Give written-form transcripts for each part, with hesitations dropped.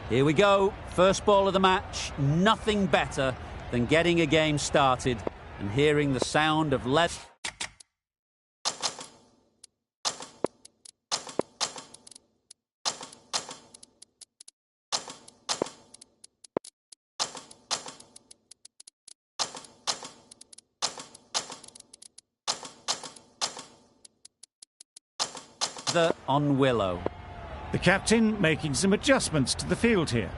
Here we go. First ball of the match. Nothing better than getting a game started and hearing the sound of lead. On Willow. The captain making some adjustments to the field here.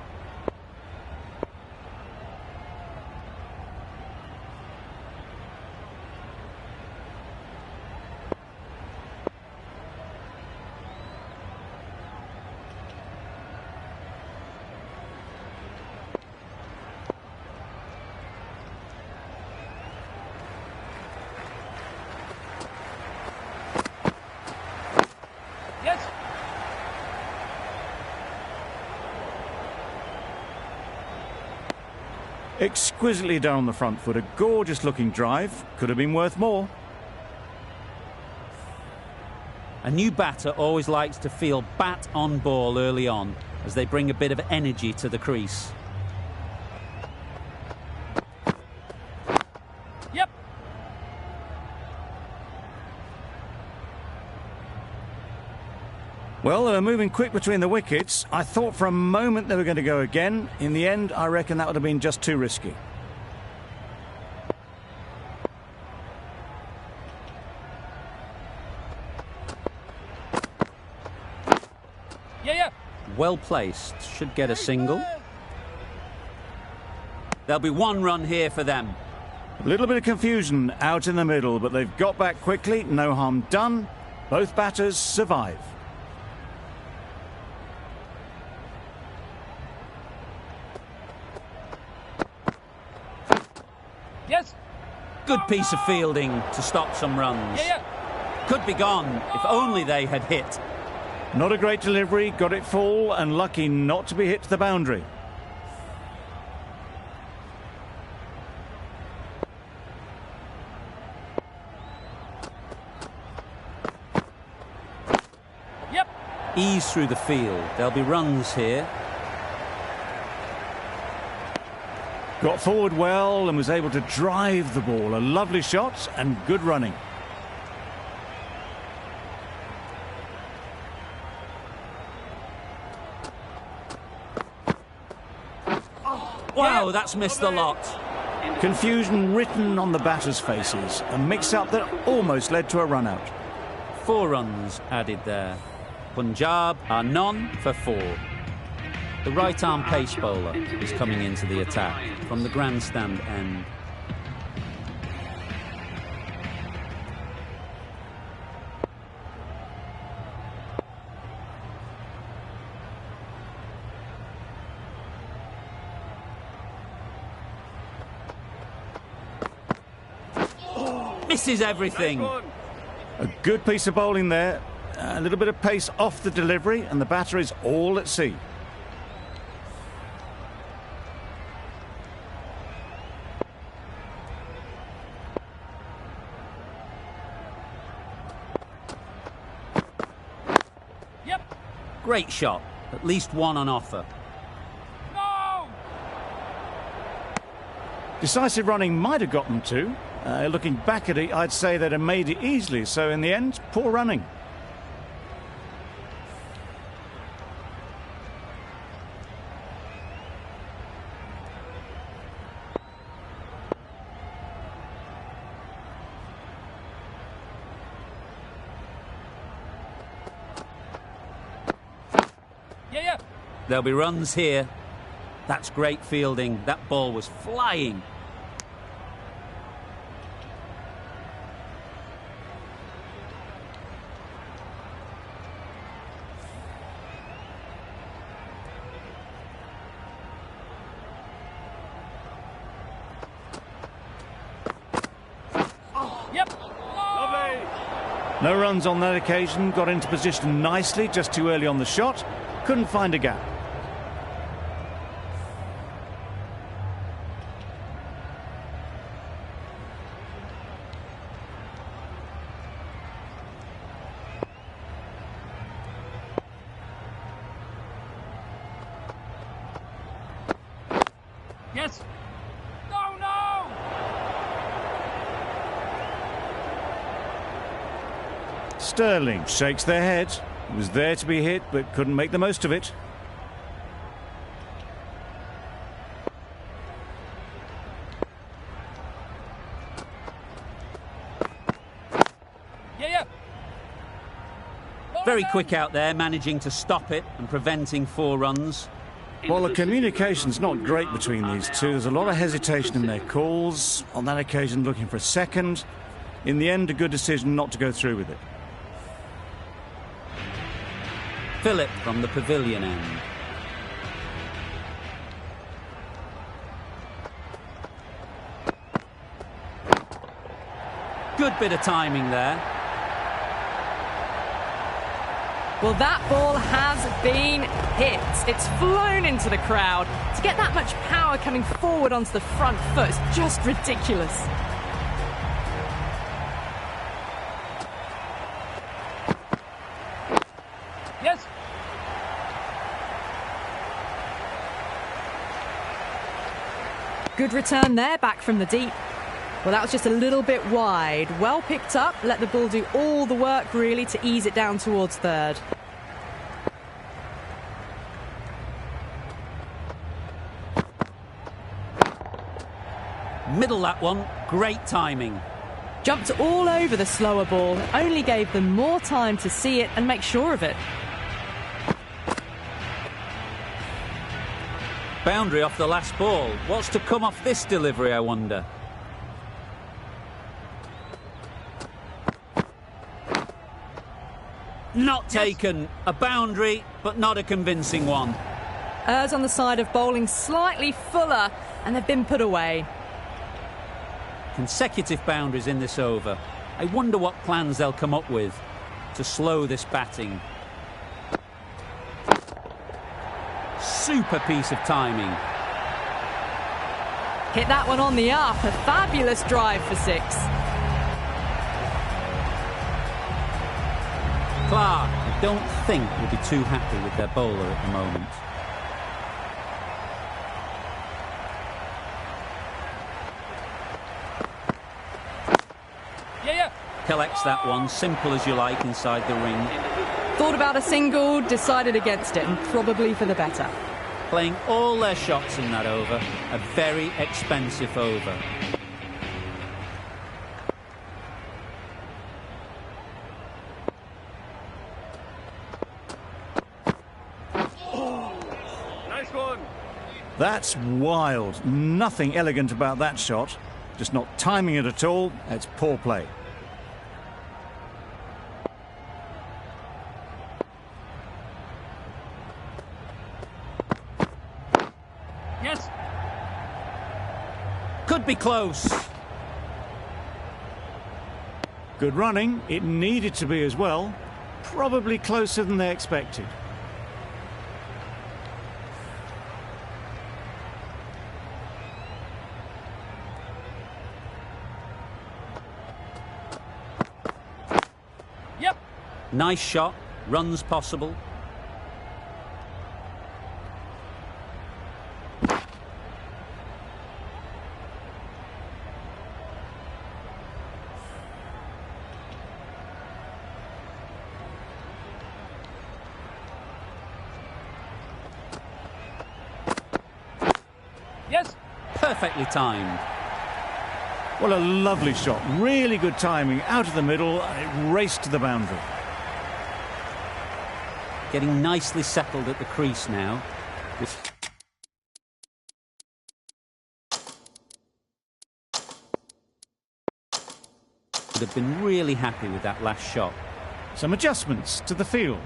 Exquisitely done on the front foot. A gorgeous looking drive. Could have been worth more. A new batter always likes to feel bat on ball early on as they bring a bit of energy to the crease. Yep. Well, they were moving quick between the wickets. I thought for a moment they were going to go again. In the end, I reckon that would have been just too risky. Yeah. Well placed. Should get a single. There'll be one run here for them. A little bit of confusion out in the middle, but they've got back quickly. No harm done. Both batters survive. Yes. Good piece of fielding to stop some runs. Yeah. Could be gone if only they had hit. Not a great delivery, got it full and lucky not to be hit to the boundary. Yep. Ease through the field. There'll be runs here. Got forward well and was able to drive the ball. A lovely shot and good running. Wow, that's missed the lot. Confusion written on the batters' faces. A mix-up that almost led to a run-out. 4 runs added there. Punjab are none for 4. The right-arm pace bowler is coming into the attack from the grandstand end. Misses everything. A good piece of bowling there. A little bit of pace off the delivery and the batter is all at sea. Great shot. At least one on offer. No! Decisive running might have got them to. Looking back at it, I'd say they'd have made it easily. So in the end, poor running. Yeah. There'll be runs here. That's great fielding. That ball was flying. Yep. Lovely. No runs on that occasion. Got into position nicely, just too early on the shot. Couldn't find a gap. Yes. No, no! Sterling shakes their head. He was there to be hit, but couldn't make the most of it. Yeah, yeah. Very quick out there, managing to stop it and preventing 4 runs. Well, the communication's not great between these two. There's a lot of hesitation in their calls. On that occasion, looking for a second. In the end, a good decision not to go through with it. Philip from the pavilion end. Good bit of timing there. Well, that ball has been hit. It's flown into the crowd. To get that much power coming forward onto the front foot is just ridiculous. Yes. Good return there, back from the deep. Well, that was just a little bit wide. Well picked up, let the ball do all the work, really, to ease it down towards third. Middle that one, great timing. Jumped all over the slower ball, only gave them more time to see it and make sure of it. Boundary off the last ball. What's to come off this delivery, I wonder? Not taken. A boundary, but not a convincing one. Errs on the side of bowling slightly fuller, and they've been put away. Consecutive boundaries in this over. I wonder what plans they'll come up with to slow this batting. Super piece of timing. Hit that one on the up. A fabulous drive for 6. Clark, I don't think will be too happy with their bowler at the moment. Yeah, yeah. Collects that one, simple as you like, inside the ring. Thought about a single, decided against it, and probably for the better. Playing all their shots in that over. A very expensive over. Nice one. That's wild. Nothing elegant about that shot. Just not timing it at all. It's poor play. Yes. Could be close. Good running. It needed to be as well. Probably closer than they expected. Yep. Nice shot. Runs possible. Yes. Perfectly timed. Well, a lovely shot. Really good timing. Out of the middle. It raced to the boundary. Getting nicely settled at the crease now. Would have been really happy with that last shot. Some adjustments to the field.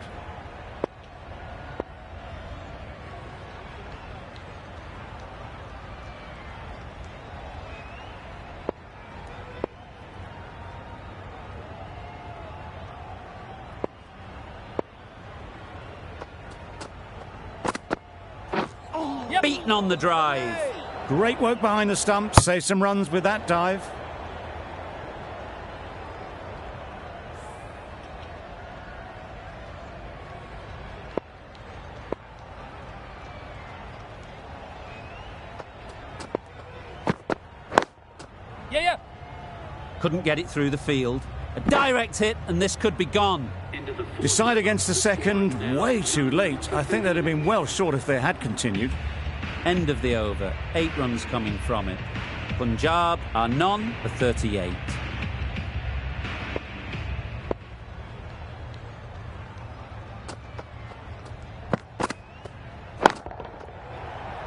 Beaten on the drive. Great work behind the stumps. Saved some runs with that dive. Yeah. Couldn't get it through the field. A direct hit, and this could be gone. Decide against the second, way too late. I think they'd have been well short if they had continued. End of the over. 8 runs coming from it. Punjab are none for 38.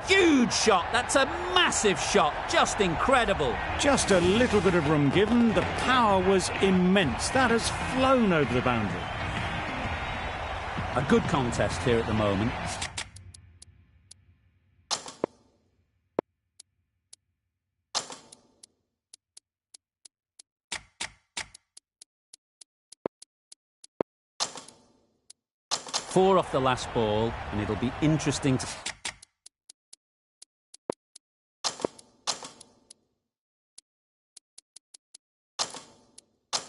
Huge shot. That's a massive shot. Just incredible. Just a little bit of room given. The power was immense. That has flown over the boundary. A good contest here at the moment. Four off the last ball, and it'll be interesting to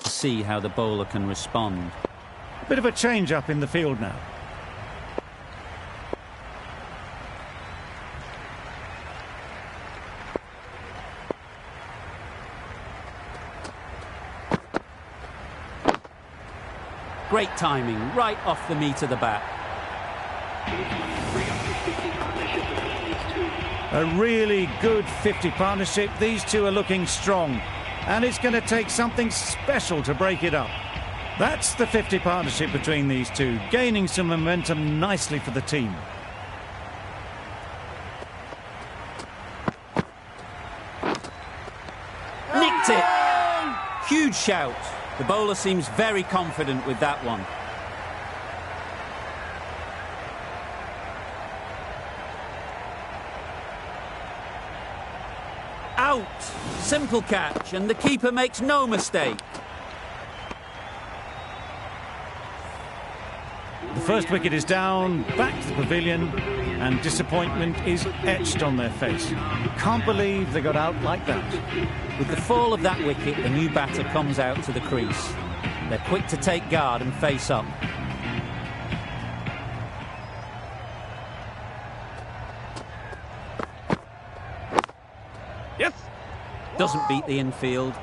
see how the bowler can respond. Bit of a change up in the field now. Great timing, right off the meat of the bat. A really good 50 partnership. These two are looking strong, and it's going to take something special to break it up. That's the 50 partnership between these two, gaining some momentum nicely for the team. Nicked it! Huge shout. The bowler seems very confident with that one. Out! Simple catch, and the keeper makes no mistake. The first wicket is down, back to the pavilion, and disappointment is etched on their face. Can't believe they got out like that. With the fall of that wicket, the new batter comes out to the crease. They're quick to take guard and face up. Yes. Doesn't beat the infield.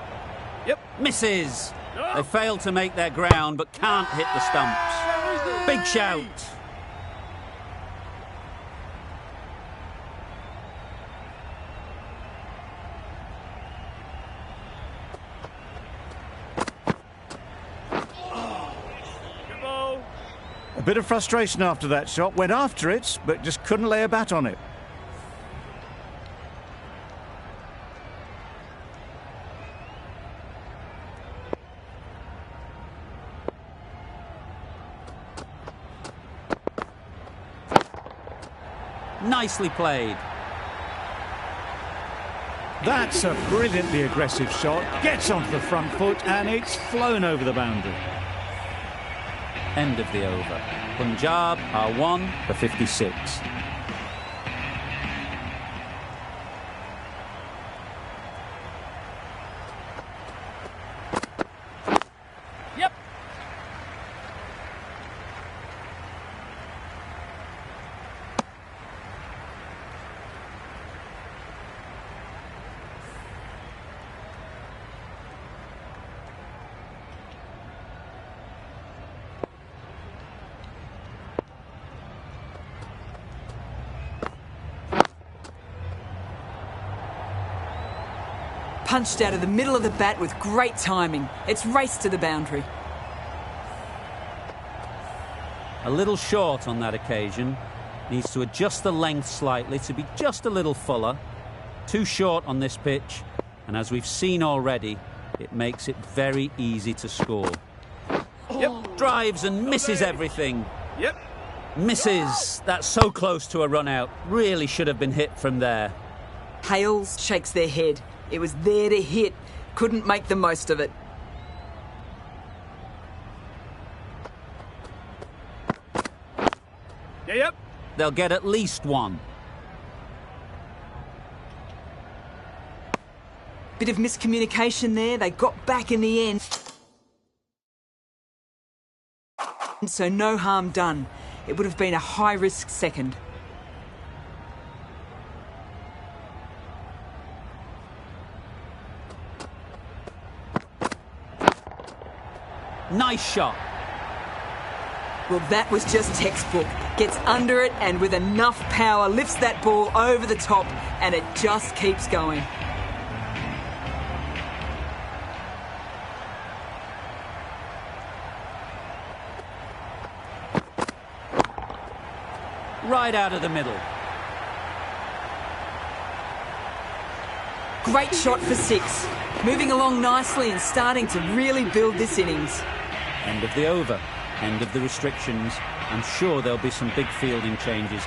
Yep. Misses. They fail to make their ground, but can't hit the stumps. Big shout. A bit of frustration after that shot. Went after it, but just couldn't lay a bat on it. Nicely played. That's a brilliantly aggressive shot. Gets onto the front foot, and it's flown over the boundary. End of the over. Punjab are 1 for 56. Yep. Punched out of the middle of the bat with great timing. It's raced to the boundary. A little short on that occasion. Needs to adjust the length slightly to be just a little fuller. Too short on this pitch, and as we've seen already, it makes it very easy to score. Yep. Drives and misses everything. Yep. Misses. That's so close to a run out. Really should have been hit from there. Hales shakes their head. It was there to hit. Couldn't make the most of it. Yep. They'll get at least one. Bit of miscommunication there. They got back in the end. So no harm done. It would have been a high-risk second. Nice shot. Well, that was just textbook. Gets under it and with enough power lifts that ball over the top and it just keeps going. Right out of the middle. Great shot for 6. Moving along nicely and starting to really build this innings. End of the over. End of the restrictions. I'm sure there'll be some big fielding changes.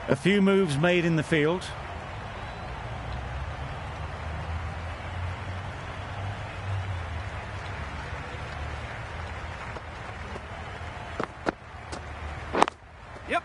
A few moves made in the field. Yep.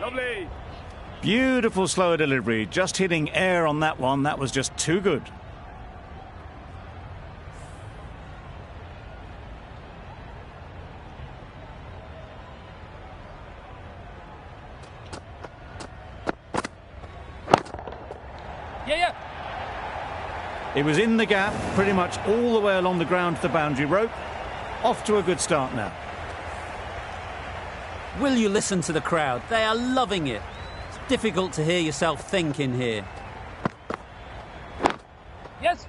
Lovely. Beautiful slower delivery. Just hitting air on that one. That was just too good. Yeah. It was in the gap, pretty much all the way along the ground to the boundary rope. Off to a good start now. Will you listen to the crowd? They are loving it. It's difficult to hear yourself think in here. Yes.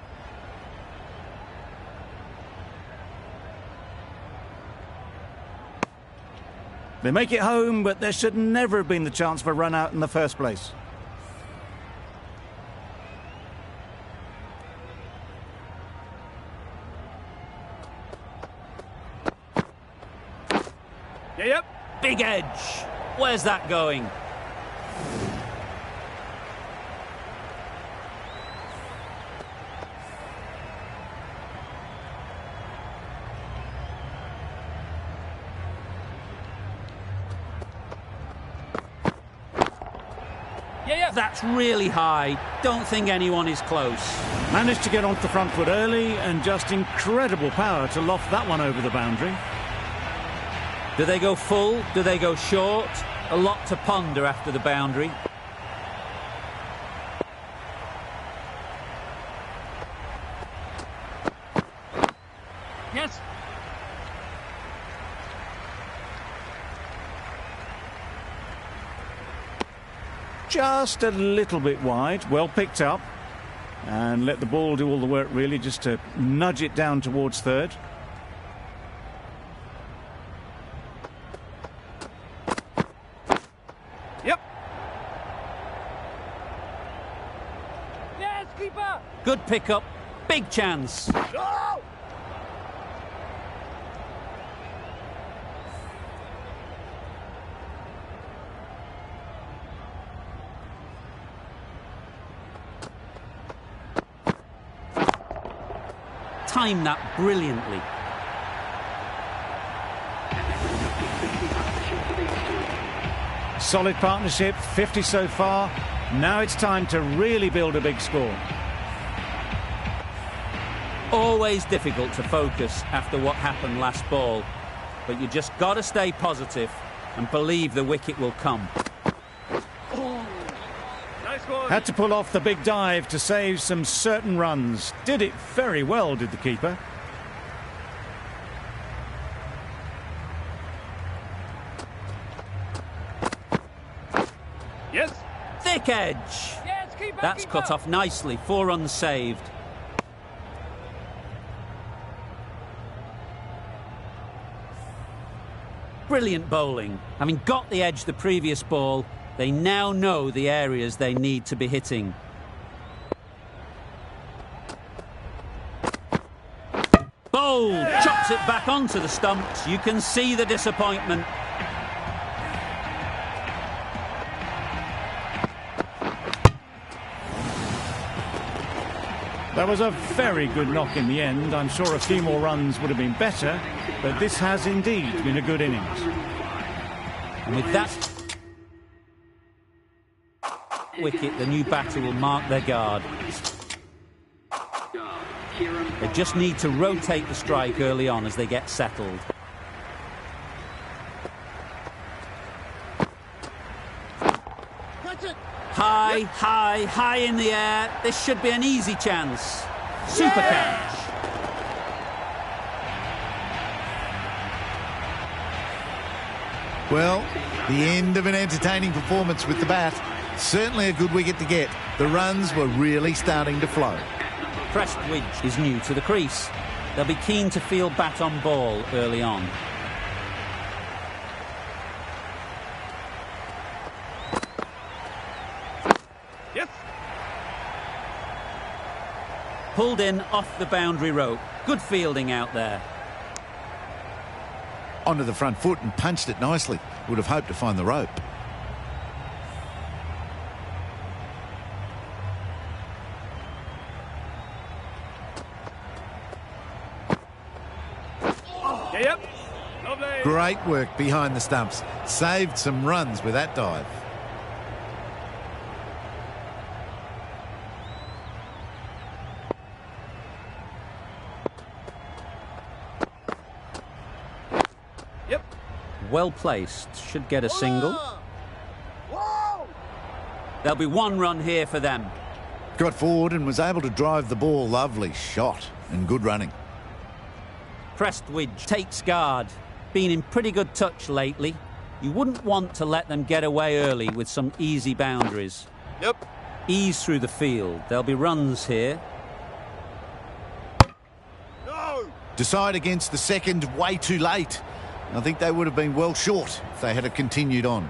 They make it home, but there should never have been the chance for a run out in the first place. Yep. Big edge. Where's that going? Yeah. That's really high. Don't think anyone is close. Managed to get onto the front foot early and just incredible power to loft that one over the boundary. Do they go full? Do they go short? A lot to ponder after the boundary. Yes. Just a little bit wide. Well picked up. And let the ball do all the work, really, just to nudge it down towards third. Yep. Yes, keeper. Good pickup. Big chance. Oh! Timed that brilliantly. Solid partnership, 50 so far. Now it's time to really build a big score. Always difficult to focus after what happened last ball, but you just got to stay positive and believe the wicket will come. Nice one. Had to pull off the big dive to save some certain runs. Did it very well, did the keeper. Yes. Thick edge. Yes, keeper. That's cut off nicely. 4 runs saved. Brilliant bowling. Having got the edge the previous ball, they now know the areas they need to be hitting. Bowled, chops it back onto the stumps. You can see the disappointment. That was a very good knock in the end. I'm sure a few more runs would have been better, but this has indeed been a good innings. And with that wicket, the new batter will mark their guard. They just need to rotate the strike early on as they get settled. High, high, high in the air. This should be an easy chance. Super catch. Well, the end of an entertaining performance with the bat. Certainly a good wicket to get. The runs were really starting to flow. Prestwidge is new to the crease. They'll be keen to feel bat on ball early on. Yes. Pulled in off the boundary rope. Good fielding out there. Onto the front foot and punched it nicely. Would have hoped to find the rope. Yep. Lovely. Great work behind the stumps. Saved some runs with that dive. Yep. Well placed. Should get a single. There'll be one run here for them. Got forward and was able to drive the ball. Lovely shot and good running. Prestwidge takes guard. Been in pretty good touch lately. You wouldn't want to let them get away early with some easy boundaries. Yep. Ease through the field. There'll be runs here. No. Decide against the second way too late. I think they would have been well short if they had continued on.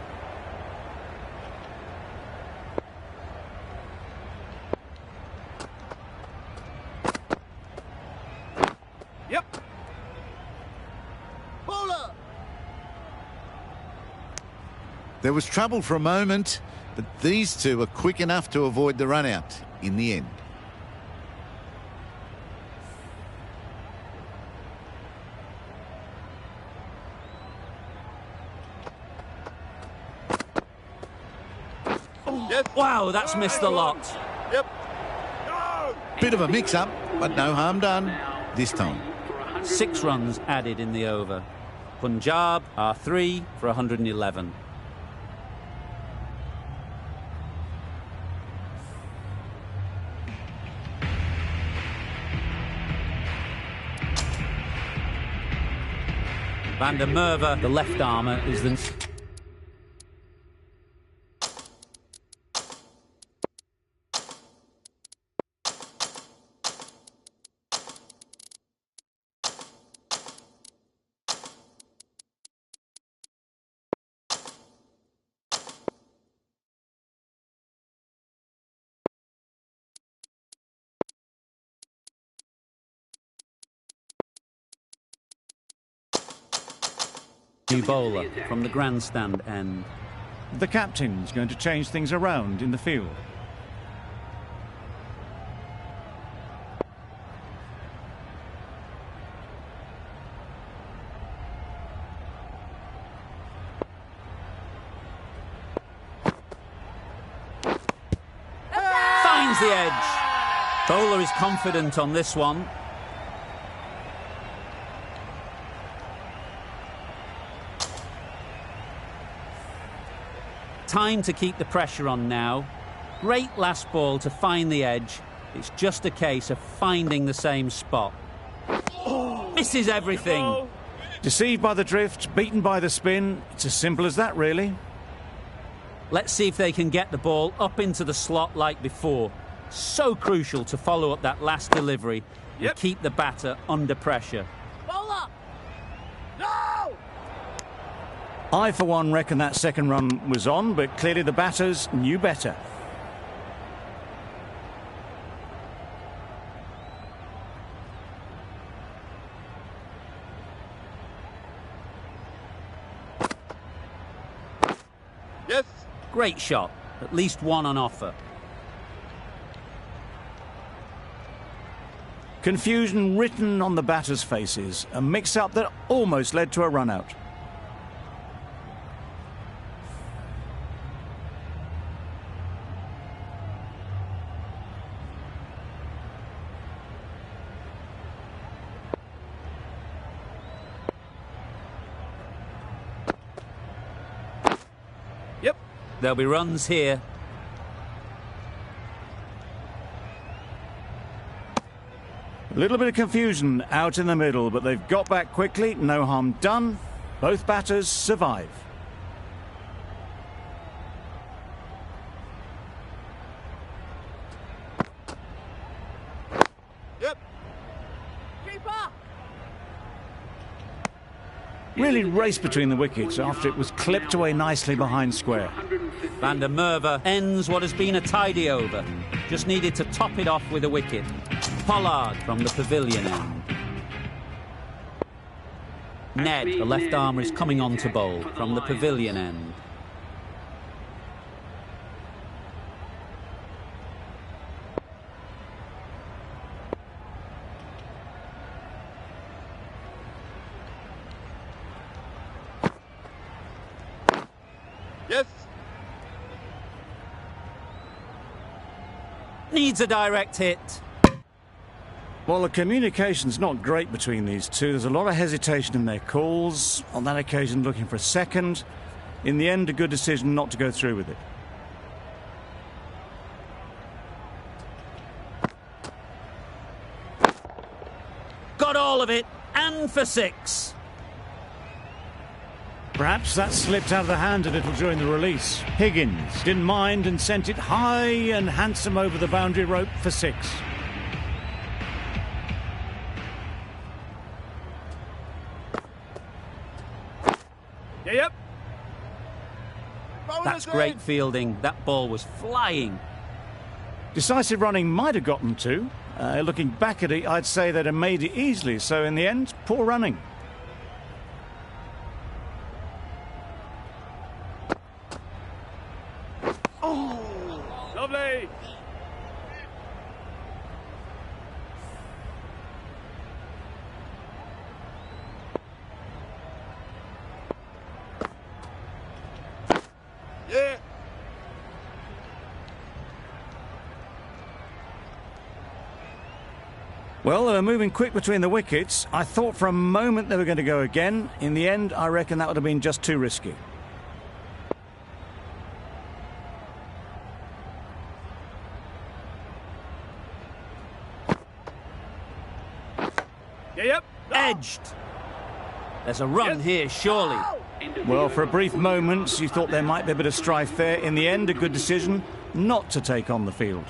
Yep. There was trouble for a moment, but these two were quick enough to avoid the run out in the end. Yes. Wow, that's missed the lot. Yep. No. Bit of a mix-up, but no harm done this time. 6 runs added in the over. Punjab are 3 for 111. Van der Merwe, the left armour, is the... new bowler from the grandstand end. The captain's going to change things around in the field. Finds the edge. Bowler is confident on this one. Time to keep the pressure on now. Great last ball to find the edge. It's just a case of finding the same spot. Misses everything. Deceived by the drift, beaten by the spin. It's as simple as that, really. Let's see if they can get the ball up into the slot like before. So crucial to follow up that last delivery and keep the batter under pressure. Bowler. No. I, for one, reckon that second run was on, but clearly the batters knew better. Yes. Great shot. At least one on offer. Confusion written on the batters' faces. A mix-up that almost led to a run-out. Yep. There'll be runs here. A little bit of confusion out in the middle, but they've got back quickly. No harm done. Both batters survive. Yep. Really raced between the wickets after it was clipped away nicely behind square. Van der Merwe ends what has been a tidy over. Just needed to top it off with a wicket. Pollard from the pavilion end. Ned, the left armer, is coming on to bowl from the pavilion end. Yes. Needs a direct hit. Well, the communication's not great between these two. There's a lot of hesitation in their calls. On that occasion, looking for a second. In the end, a good decision not to go through with it. Got all of it, and for 6. Perhaps that slipped out of the hand a little during the release. Higgins didn't mind and sent it high and handsome over the boundary rope for 6. Yep. That's great fielding. That ball was flying. Decisive running might have gotten to. Looking back at it, I'd say they'd have made it easily. So in the end, poor running. Lovely. Yeah. Well, they were moving quick between the wickets. I thought for a moment they were going to go again. In the end, I reckon that would have been just too risky. Yep. Edged. There's a run here, surely. Well, for a brief moment, you thought there might be a bit of strife there. In the end, a good decision not to take on the field.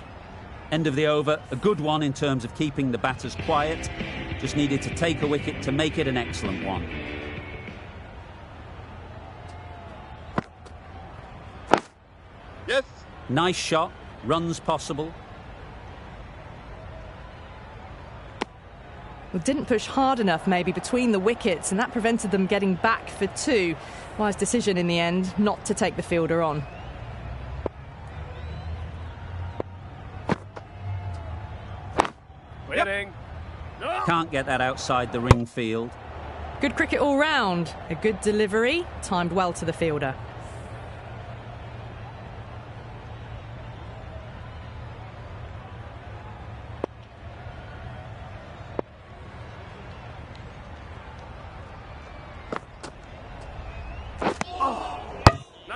End of the over. A good one in terms of keeping the batters quiet. Just needed to take a wicket to make it an excellent one. Yes. Nice shot. Runs possible. Well, didn't push hard enough maybe between the wickets, and that prevented them getting back for 2. Wise decision in the end not to take the fielder on. Winning. No. Can't get that outside the ring field. Good cricket all round. A good delivery, timed well to the fielder.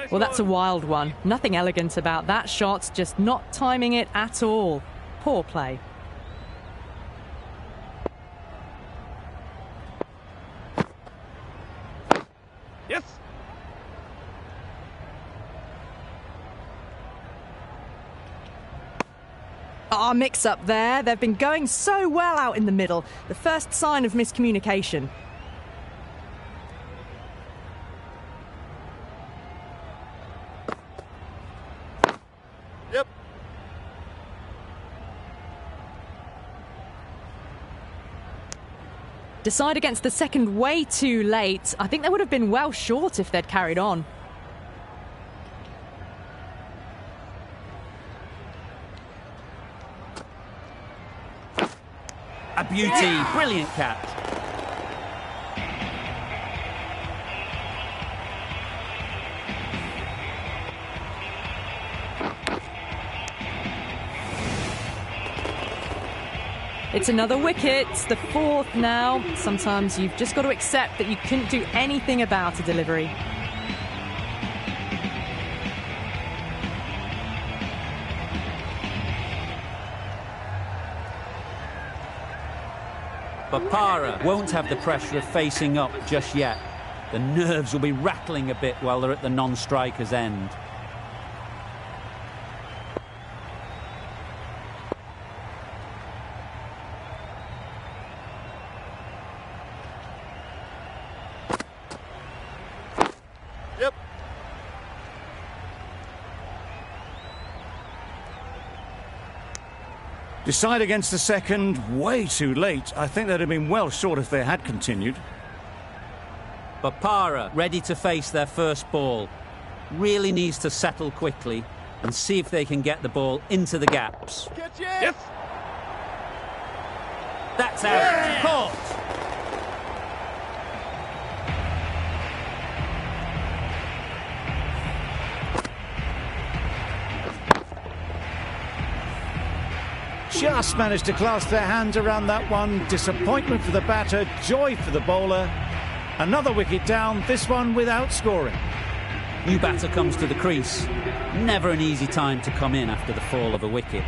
Well, that's a wild one. Nothing elegant about that shot, just not timing it at all. Poor play. Yes. Our mix-up there. They've been going so well out in the middle. The first sign of miscommunication. Decide against the second way too late. I think they would have been well short if they'd carried on. A beauty, brilliant catch. It's another wicket, the fourth now. Sometimes you've just got to accept that you couldn't do anything about a delivery. But Para won't have the pressure of facing up just yet. The nerves will be rattling a bit while they're at the non-striker's end. Yep. Decide against the second, way too late. I think they'd have been well short if they had continued. But Para, ready to face their first ball, really needs to settle quickly and see if they can get the ball into the gaps. Catch it! Yes! That's out. Caught. Just managed to clasp their hands around that one. Disappointment for the batter, joy for the bowler. Another wicket down, this one without scoring. New batter comes to the crease. Never an easy time to come in after the fall of a wicket.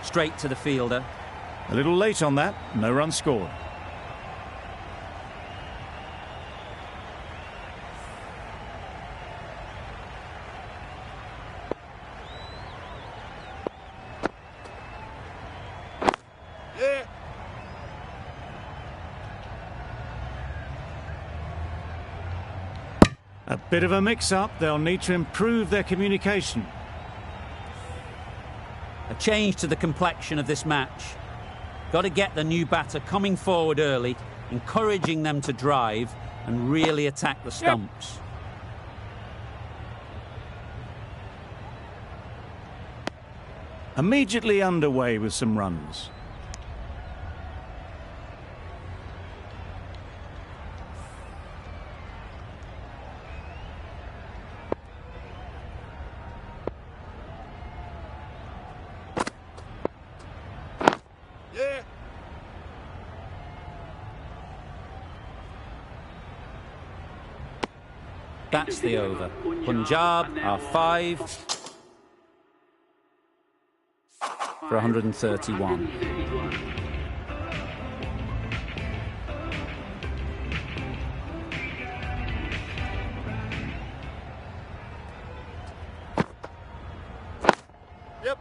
Straight to the fielder. A little late on that, no run scored. Yeah! A bit of a mix-up, they'll need to improve their communication. A change to the complexion of this match. Got to get the new batter coming forward early, encouraging them to drive and really attack the stumps. Immediately underway with some runs. Yeah! That's the over. Punjab are 5 for 131. Yep!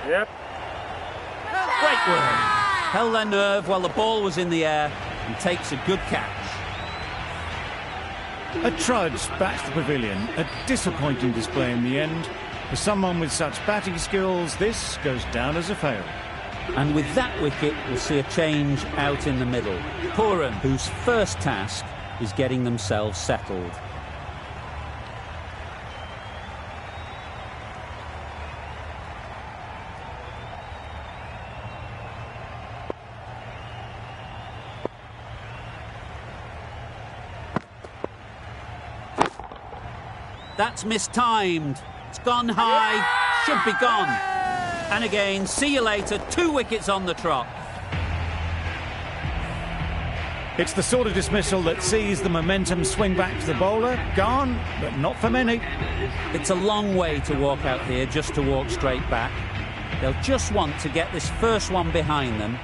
Yep! Great work. Held their nerve while the ball was in the air and takes a good catch. A trudge back to the pavilion. A disappointing display in the end. For someone with such batting skills, this goes down as a fail. And with that wicket, we'll see a change out in the middle. Puran, whose first task is getting themselves settled. That's mistimed. It's gone high. Should be gone. And again, see you later. 2 wickets on the trot. It's the sort of dismissal that sees the momentum swing back to the bowler. Gone, but not for many. It's a long way to walk out here just to walk straight back. They'll just want to get this first one behind them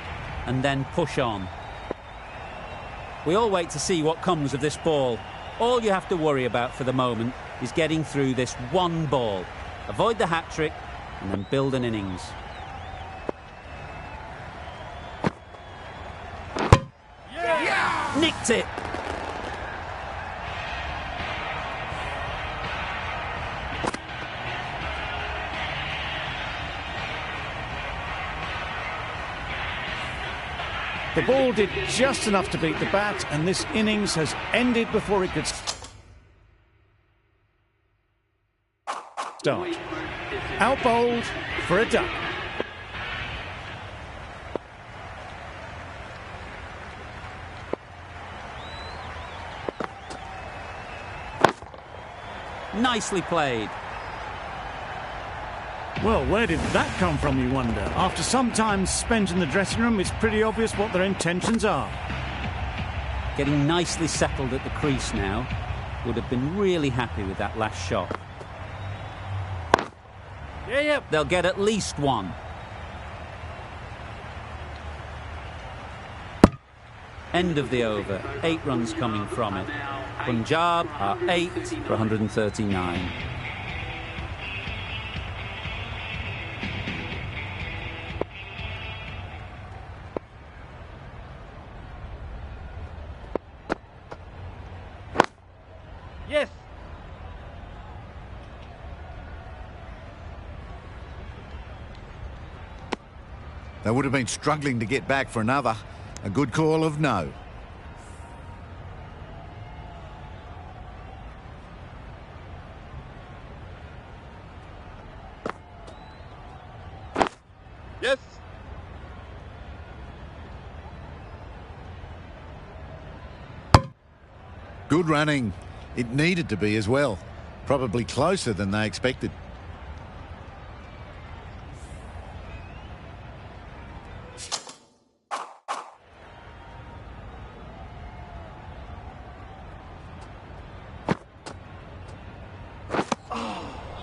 and then push on. We all wait to see what comes of this ball. All you have to worry about for the moment is getting through this one ball. Avoid the hat-trick and then build an innings. Yeah! Nicked it! The ball did just enough to beat the bat, and this innings has ended before it could start. Out bowled for a duck. Nicely played. Well, where did that come from, you wonder? After some time spent in the dressing room, it's pretty obvious what their intentions are. Getting nicely settled at the crease now. Would have been really happy with that last shot. Yeah. They'll get at least one. End of the over. 8 runs coming from it. Punjab are 8 for 139. Yes! They would have been struggling to get back for another. A good call of no. Yes! Good running. It needed to be as well. Probably closer than they expected.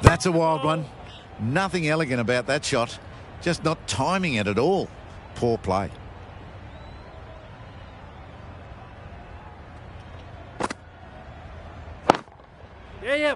That's a wild one. Nothing elegant about that shot. Just not timing it at all. Poor play. Yeah. Yeah.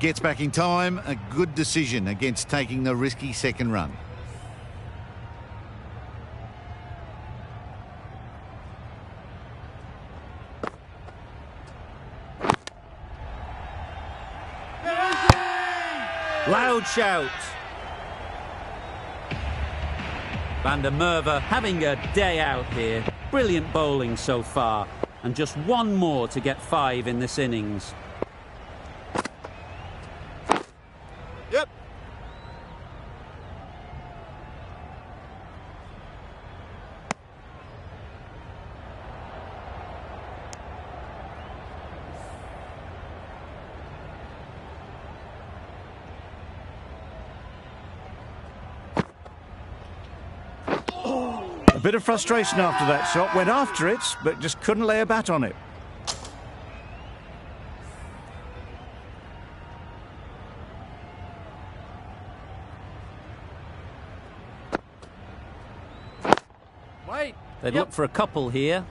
Gets back in time. A good decision against taking the risky second run. Loud shout. Van der Merwe having a day out here. Brilliant bowling so far. And just one more to get 5 in this innings. Yep. A bit of frustration after that shot. Went after it, but just couldn't lay a bat on it. Wait. They'd Yep. look for a couple here.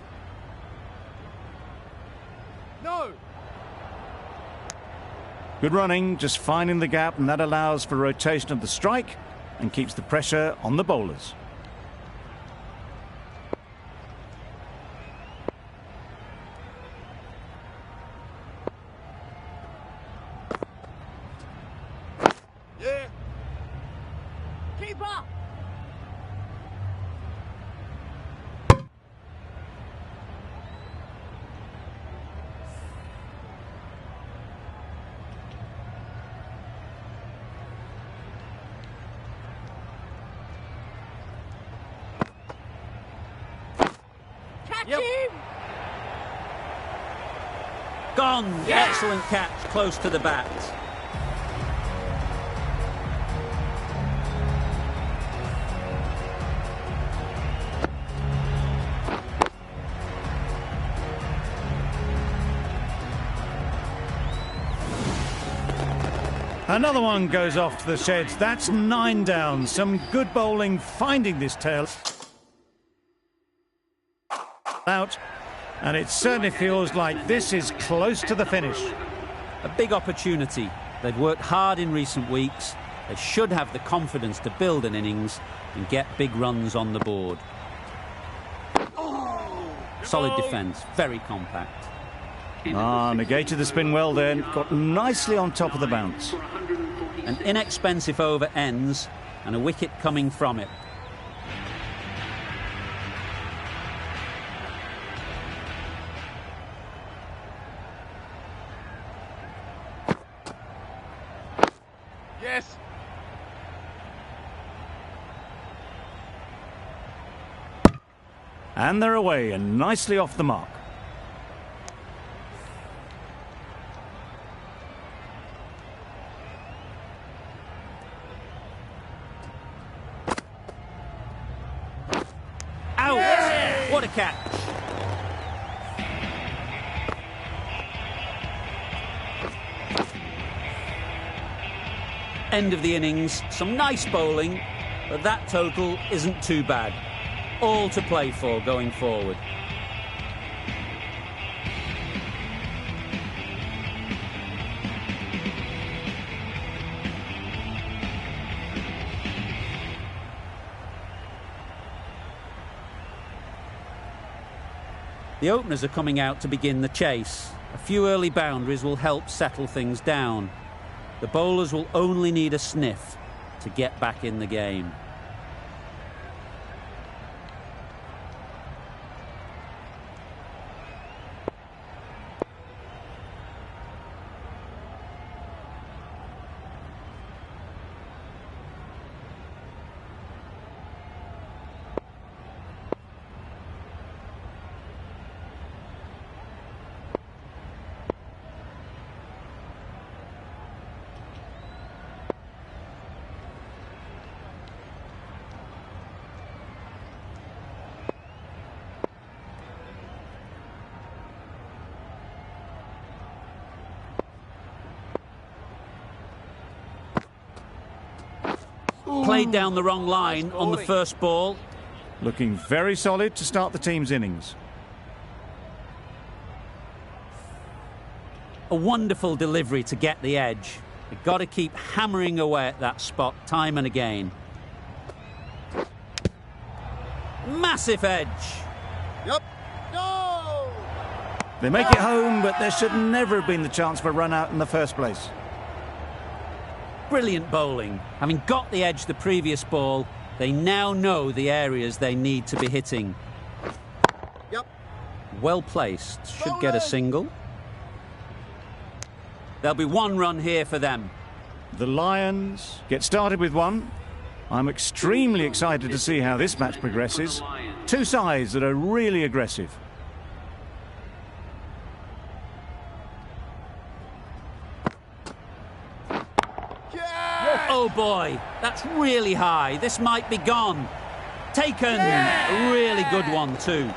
No. Good running, just finding the gap, and that allows for rotation of the strike and keeps the pressure on the bowlers. Yeah. Keep up. Catch Yep. him. Gone! Excellent catch, close to the bat. Another one goes off to the sheds. That's 9 down. Some good bowling finding this tail out. And it certainly feels like this is close to the finish. A big opportunity. They've worked hard in recent weeks. They should have the confidence to build an innings and get big runs on the board. Solid defence, very compact. Negated the spin well then. Got nicely on top of the bounce. An inexpensive over ends and a wicket coming from it. Yes. And they're away and nicely off the mark. Out! Yay! What a catch! End of the innings, some nice bowling, but that total isn't too bad. All to play for going forward. The openers are coming out to begin the chase. A few early boundaries will help settle things down. The bowlers will only need a sniff to get back in the game. Played down the wrong line on the first ball. Looking very solid to start the team's innings. A wonderful delivery to get the edge. They've got to keep hammering away at that spot time and again. Massive edge. Yep. No! They make it home, but there should never have been the chance for a run out in the first place. Brilliant bowling. Having got the edge the previous ball, they now know the areas they need to be hitting. Yep. Well placed. Should get a single. There'll be one run here for them. The Lions get started with one. I'm extremely excited to see how this match progresses. Two sides that are really aggressive. Oh boy, that's really high. This might be gone. Taken. A really good one too.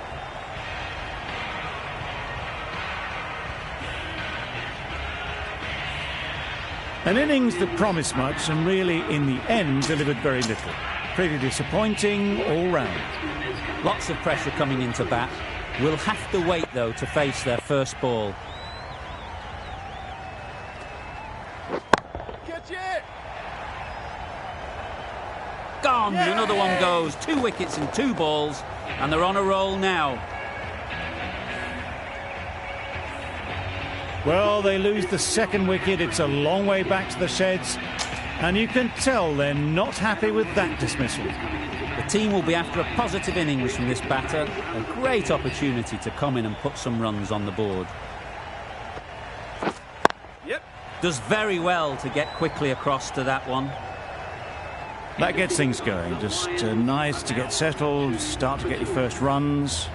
An innings that promised much and really, in the end, delivered very little. Pretty disappointing all round. Lots of pressure coming into bat. Will have to wait, though, to face their first ball. Catch it! Gone. Another one goes. 2 wickets in 2 balls, and they're on a roll now. Well, they lose the second wicket. It's a long way back to the sheds, and you can tell they're not happy with that dismissal. The team will be after a positive innings from this batter. A great opportunity to come in and put some runs on the board. Yep. Does very well to get quickly across to that one. That gets things going. Just nice to get settled, start to get your first runs.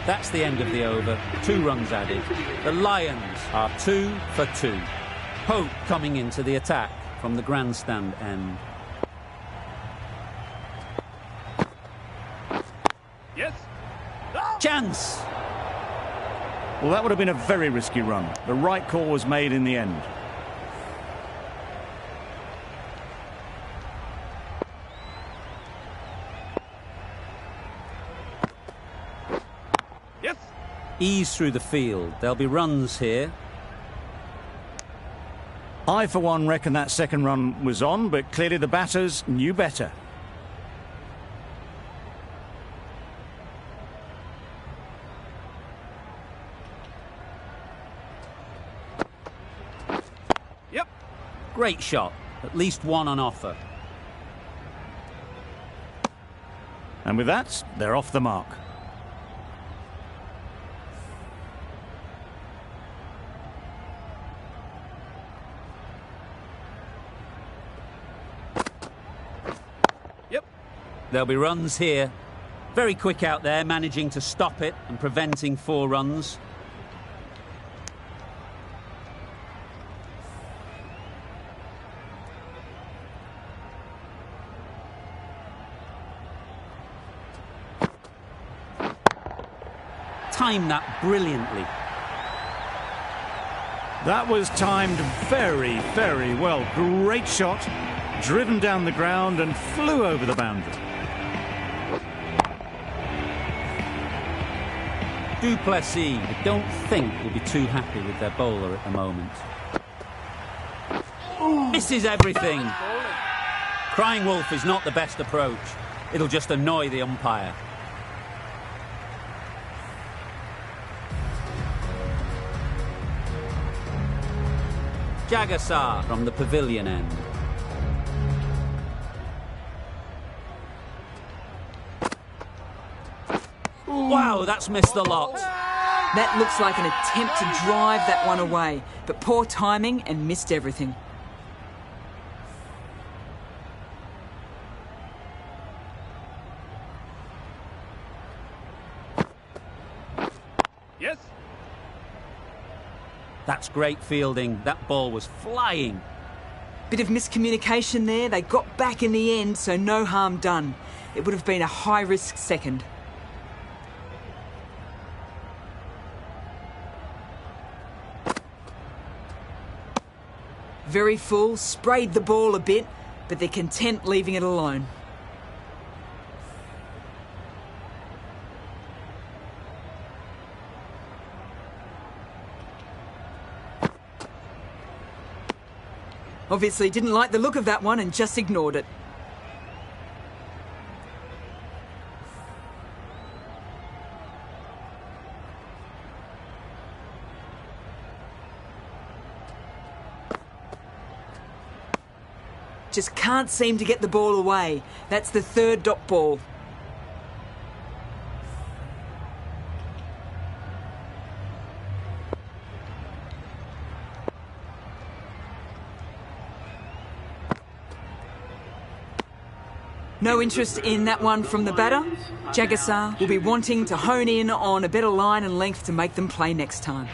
That's the end of the over. 2 runs added. The Lions are 2 for 2. Hope coming into the attack from the grandstand end. Yes. Chance! Well, that would have been a very risky run. The right call was made in the end. Yes. Ease through the field. There'll be runs here. I, for one, reckon that second run was on, but clearly the batters knew better. Yep. Great shot. At least one on offer. And with that, they're off the mark. Yep. There'll be runs here. Very quick out there, managing to stop it and preventing 4 runs. Timed that brilliantly. That was timed very, very well. Great shot, driven down the ground and flew over the boundary. Duplessis, I don't think, will be too happy with their bowler at the moment. Misses everything. Crying wolf is not the best approach. It'll just annoy the umpire. Jagasar from the pavilion end. Wow, that's missed a lot. That looks like an attempt to drive that one away, but poor timing and missed everything. Yes. That's great fielding. That ball was flying. Bit of miscommunication there. They got back in the end, so no harm done. It would have been a high-risk second. Very full, sprayed the ball a bit, but they're content leaving it alone. Obviously didn't like the look of that one and just ignored it. Just can't seem to get the ball away. That's the 3rd dot ball. No interest in that one from the batter. Jagasar will be wanting to hone in on a better line and length to make them play next time.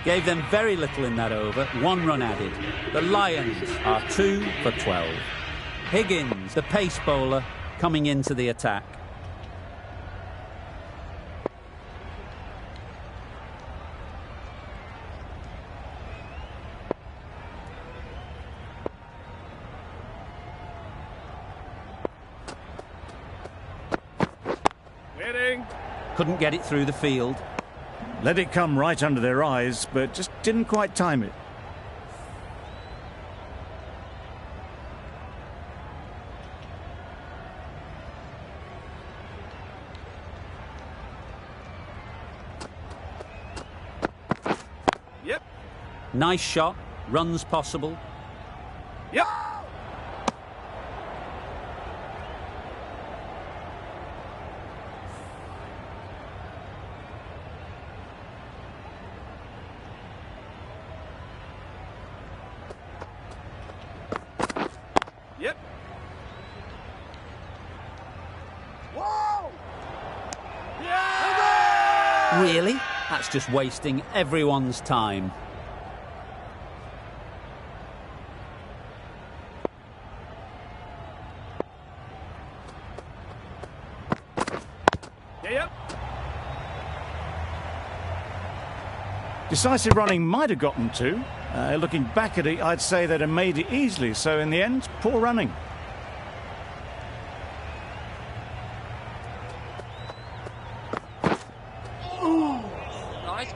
Gave them very little in that over. 1 run added. The Lions are 2 for 12. Higgins, the pace bowler, coming into the attack. Waiting. Couldn't get it through the field. Let it come right under their eyes, but just didn't quite time it. Yep. Nice shot. Runs possible. Yep. Yep. Whoa! Yeah! Really? That's just wasting everyone's time. Yep. Decisive running might have gotten two. Looking back at it, I'd say they'd have made it easily. So in the end, poor running.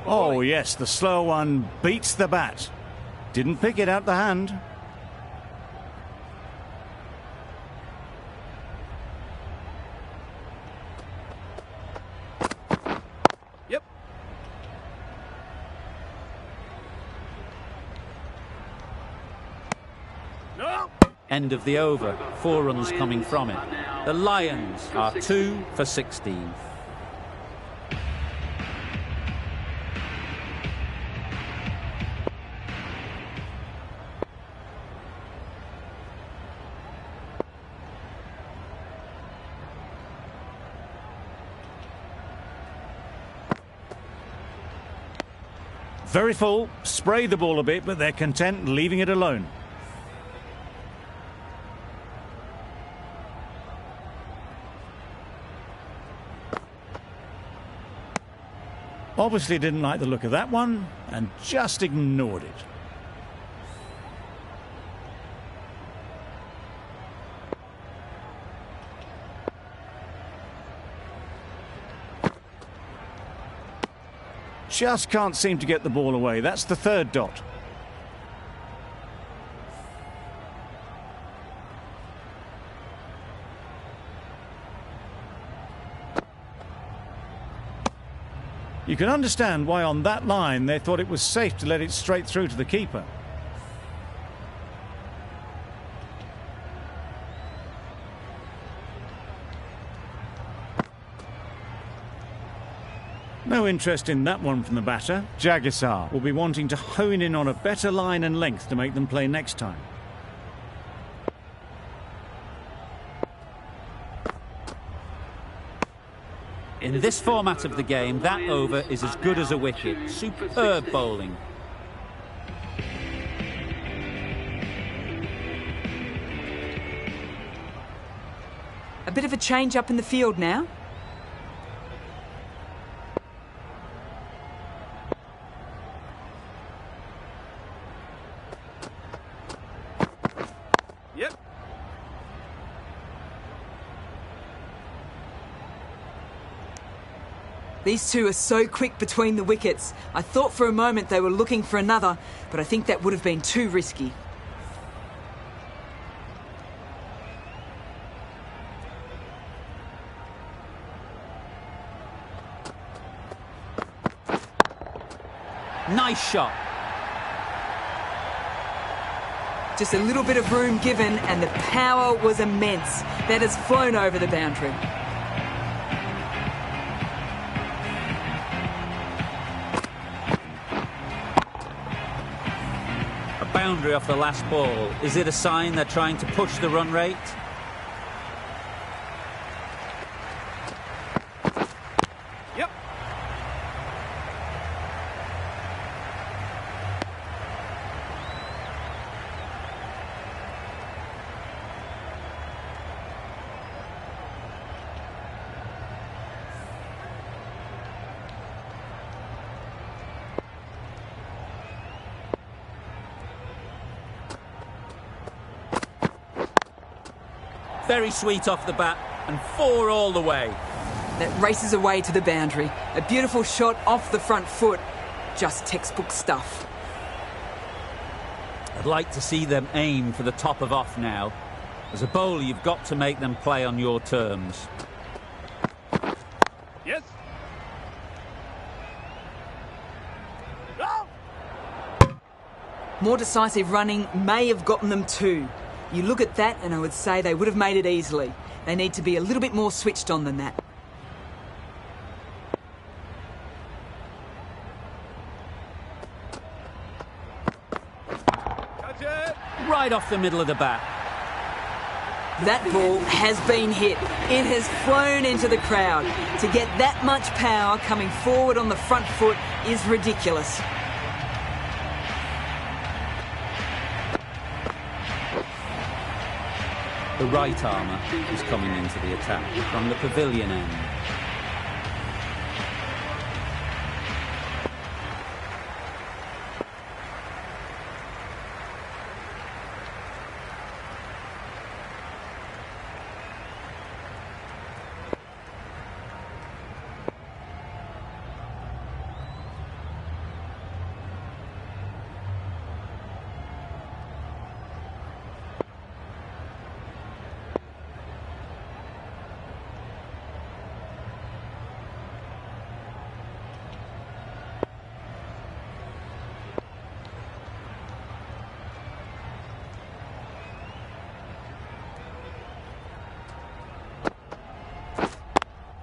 Oh, yes, the slow one beats the bat. Didn't pick it out the hand. Yep. No. End of the over. 4 runs coming from it. The Lions are 2 for 16. Very full, spray the ball a bit, but they're content leaving it alone. Obviously didn't like the look of that one and just ignored it. Just can't seem to get the ball away. That's the third dot. You can understand why on that line they thought it was safe to let it straight through to the keeper. No interest in that one from the batter. Jagisar will be wanting to hone in on a better line and length to make them play next time. In this format of the game, that over is as good as a wicket. Superb bowling. A bit of a change up in the field now. Yep. These two are so quick between the wickets. I thought for a moment they were looking for another, but I think that would have been too risky. Nice shot. Just a little bit of room given and the power was immense. That has flown over the boundary. A boundary off the last ball. Is it a sign they're trying to push the run rate? Yep. Very sweet off the bat and 4 all the way. That races away to the boundary. A beautiful shot off the front foot. Just textbook stuff. I'd like to see them aim for the top of off now. As a bowler, you've got to make them play on your terms. Yes. No. More decisive running may have gotten them two. You look at that and I would say they would have made it easily. They need to be a little bit more switched on than that. Catch it. Right off the middle of the bat. That ball has been hit. It has flown into the crowd. To get that much power coming forward on the front foot is ridiculous. The right armour is coming into the attack from the pavilion end.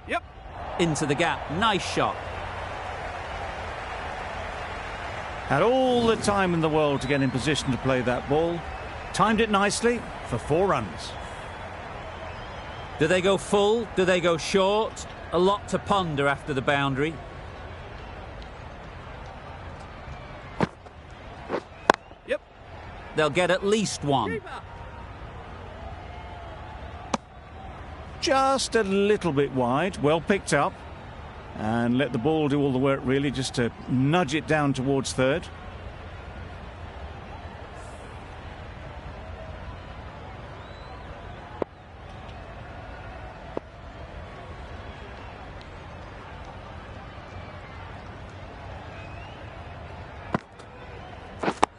Yep. Into the gap. Nice shot. Had all the time in the world to get in position to play that ball. Timed it nicely for 4 runs. Do they go full? Do they go short? A lot to ponder after the boundary. Yep. They'll get at least one. Just a little bit wide, well picked up. And let the ball do all the work really, just to nudge it down towards third.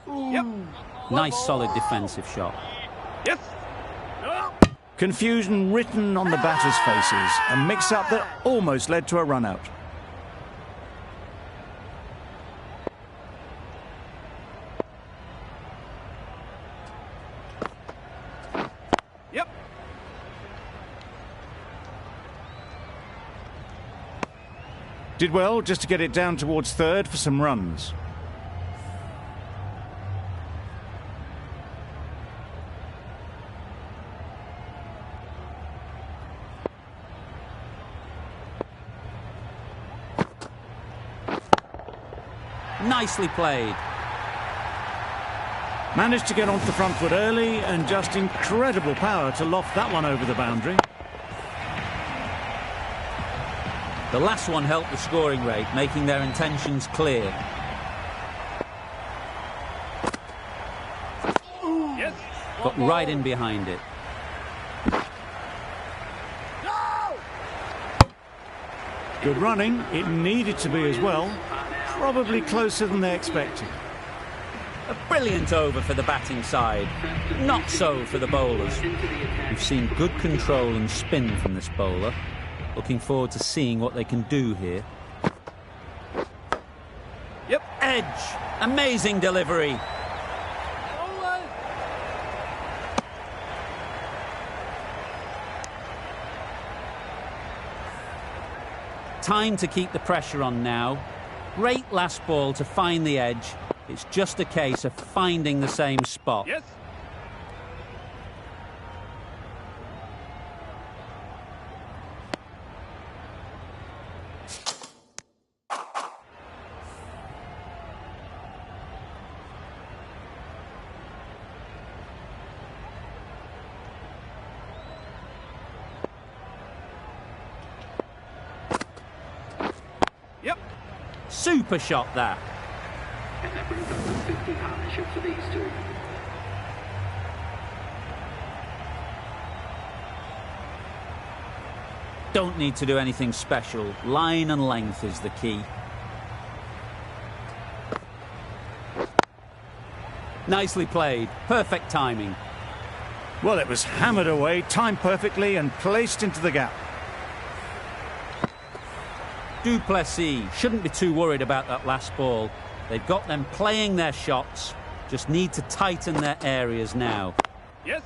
Yep. Nice solid defensive shot. Yes. No. Confusion written on the batters' faces. A mix-up that almost led to a run-out. Yep. Did well just to get it down towards third for some runs. Nicely played. Managed to get onto the front foot early and just incredible power to loft that one over the boundary. The last one helped the scoring rate, making their intentions clear. Yes. Got right in behind it. Good running. It needed to be as well. Probably closer than they expected. A brilliant over for the batting side. Not so for the bowlers. We've seen good control and spin from this bowler. Looking forward to seeing what they can do here. Yep. Edge. Amazing delivery. Time to keep the pressure on now. Great last ball to find the edge. It's just a case of finding the same spot. Yes. Yep. Super shot that. And that brings up the 50 partnership for these two. Don't need to do anything special. Line and length is the key. Nicely played. Perfect timing. Well, it was hammered away, timed perfectly and placed into the gap. Duplessis shouldn't be too worried about that last ball. They've got them playing their shots. Just need to tighten their areas now. Yes.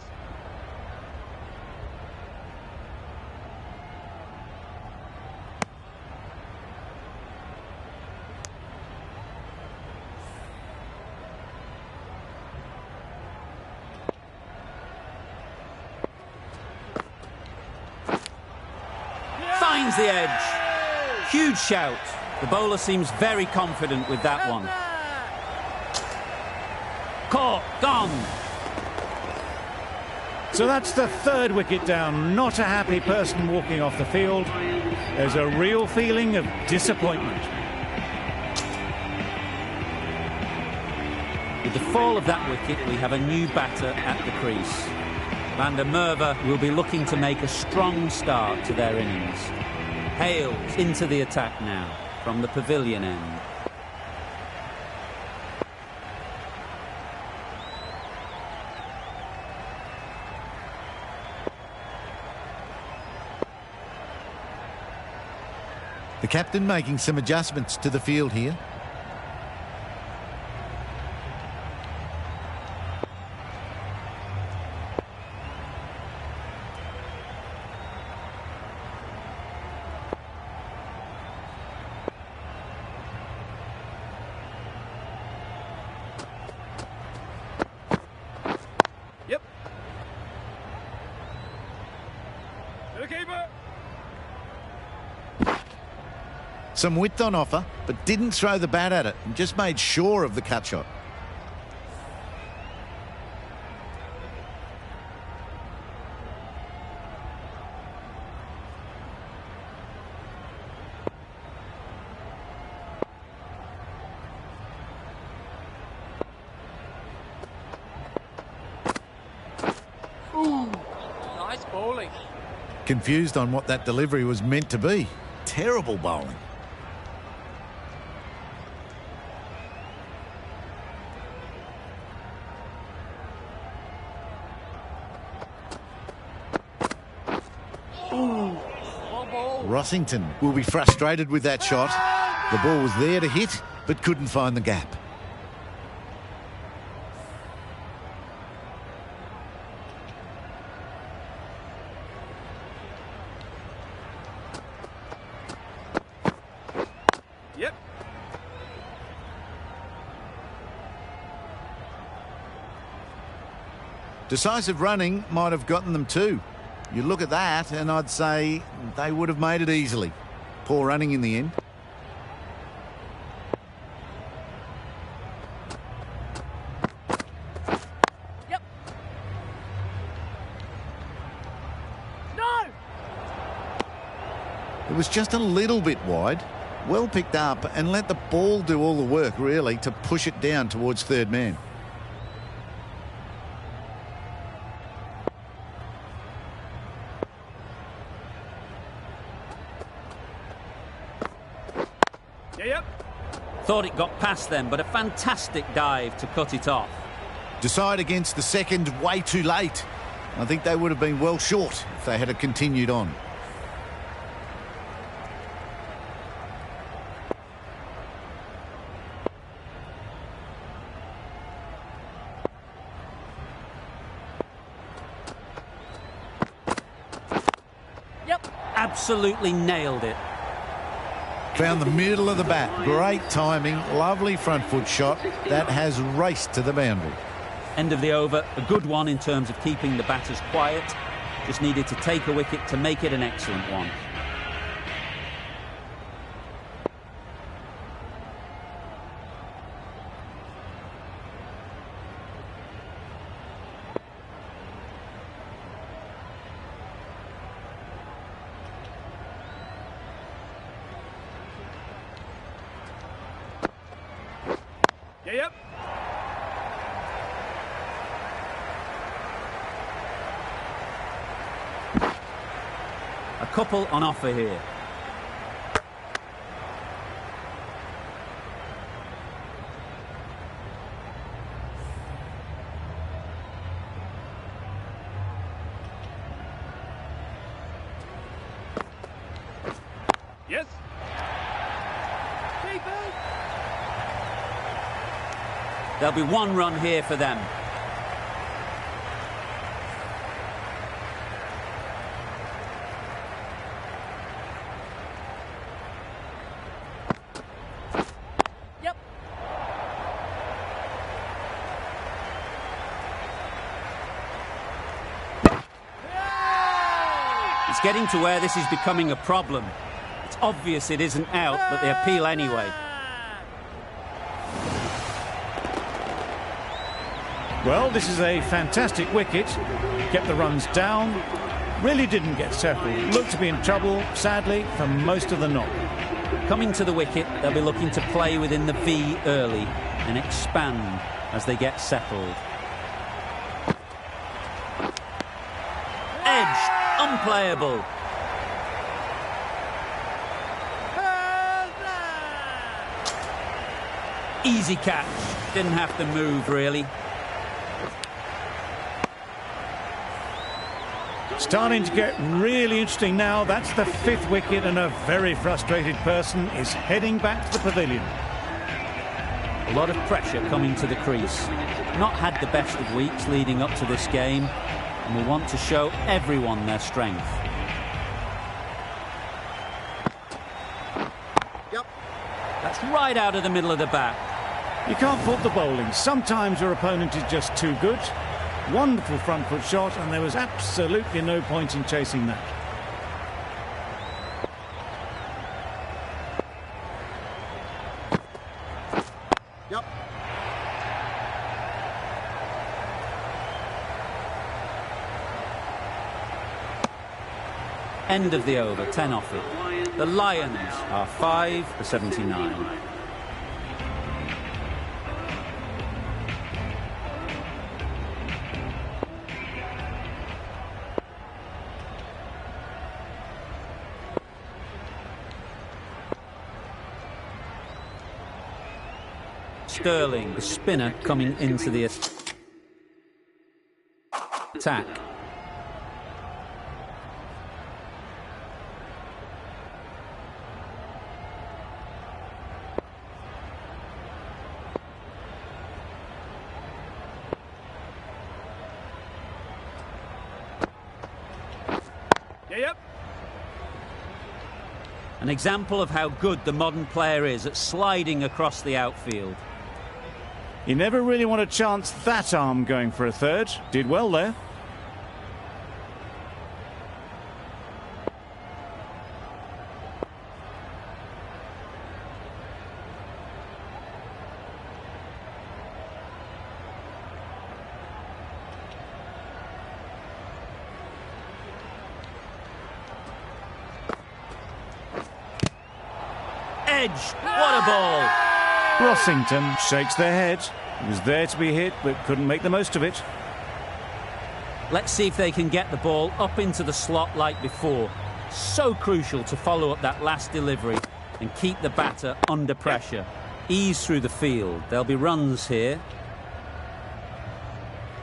finds the edge. Huge shout. The bowler seems very confident with that one. Caught, gone. So that's the third wicket down. Not a happy person walking off the field. There's a real feeling of disappointment. With the fall of that wicket, we have a new batter at the crease. Van der Merwe will be looking to make a strong start to their innings. Hales into the attack now from the pavilion end. The captain making some adjustments to the field here. Yep. To the keeper. Some width on offer, but didn't throw the bat at it and just made sure of the cut shot. Nice bowling. Confused on what that delivery was meant to be. Terrible bowling. Rossington will be frustrated with that shot. The ball was there to hit, but couldn't find the gap. Yep. Decisive running might have gotten them too. You look at that and I'd say they would have made it easily. Poor running in the end. Yep. No. It was just a little bit wide. Well picked up and let the ball do all the work really to push it down towards third man. Yep. Thought it got past them, but a fantastic dive to cut it off. Decide against the second way too late. I think they would have been well short if they had continued on. Yep. Absolutely nailed it. Found the middle of the bat. Great timing. Lovely front foot shot. That has raced to the boundary. End of the over. A good one in terms of keeping the batters quiet. Just needed to take a wicket to make it an excellent one. Yep. A couple on offer here. Yes. Keeper. There'll be one run here for them. Yep. He's It's getting to where this is becoming a problem. It's obvious it isn't out, but they appeal anyway. Well, this is a fantastic wicket. Kept the runs down. Really didn't get settled. Looked to be in trouble, sadly, for most of the knock. Coming to the wicket, they'll be looking to play within the V early and expand as they get settled. Edged, unplayable. Easy catch, didn't have to move really. Starting to get really interesting now. That's the 5th wicket, and a very frustrated person is heading back to the pavilion. A lot of pressure coming to the crease. Not had the best of weeks leading up to this game, and will want to show everyone their strength. Yep. That's right out of the middle of the bat. You can't fault the bowling. Sometimes your opponent is just too good. Wonderful front foot shot, and there was absolutely no point in chasing that. Yep. End of the over, 10 off it. The Lions are 5 for 79. Sterling, the spinner, coming into the attack. Yep. An example of how good the modern player is at sliding across the outfield. You never really want to chance that arm going for a third. Did well there. Edge, what a ball! Rossington shakes their head. He was there to be hit, but couldn't make the most of it. Let's see if they can get the ball up into the slot like before. So crucial to follow up that last delivery and keep the batter under pressure. Ease through the field. There'll be runs here.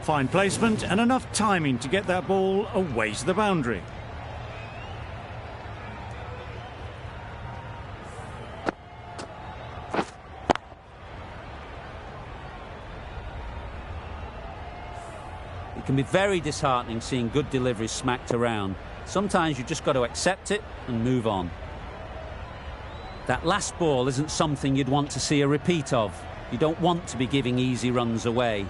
Fine placement and enough timing to get that ball away to the boundary. It can be very disheartening seeing good deliveries smacked around. Sometimes you've just got to accept it and move on. That last ball isn't something you'd want to see a repeat of. You don't want to be giving easy runs away.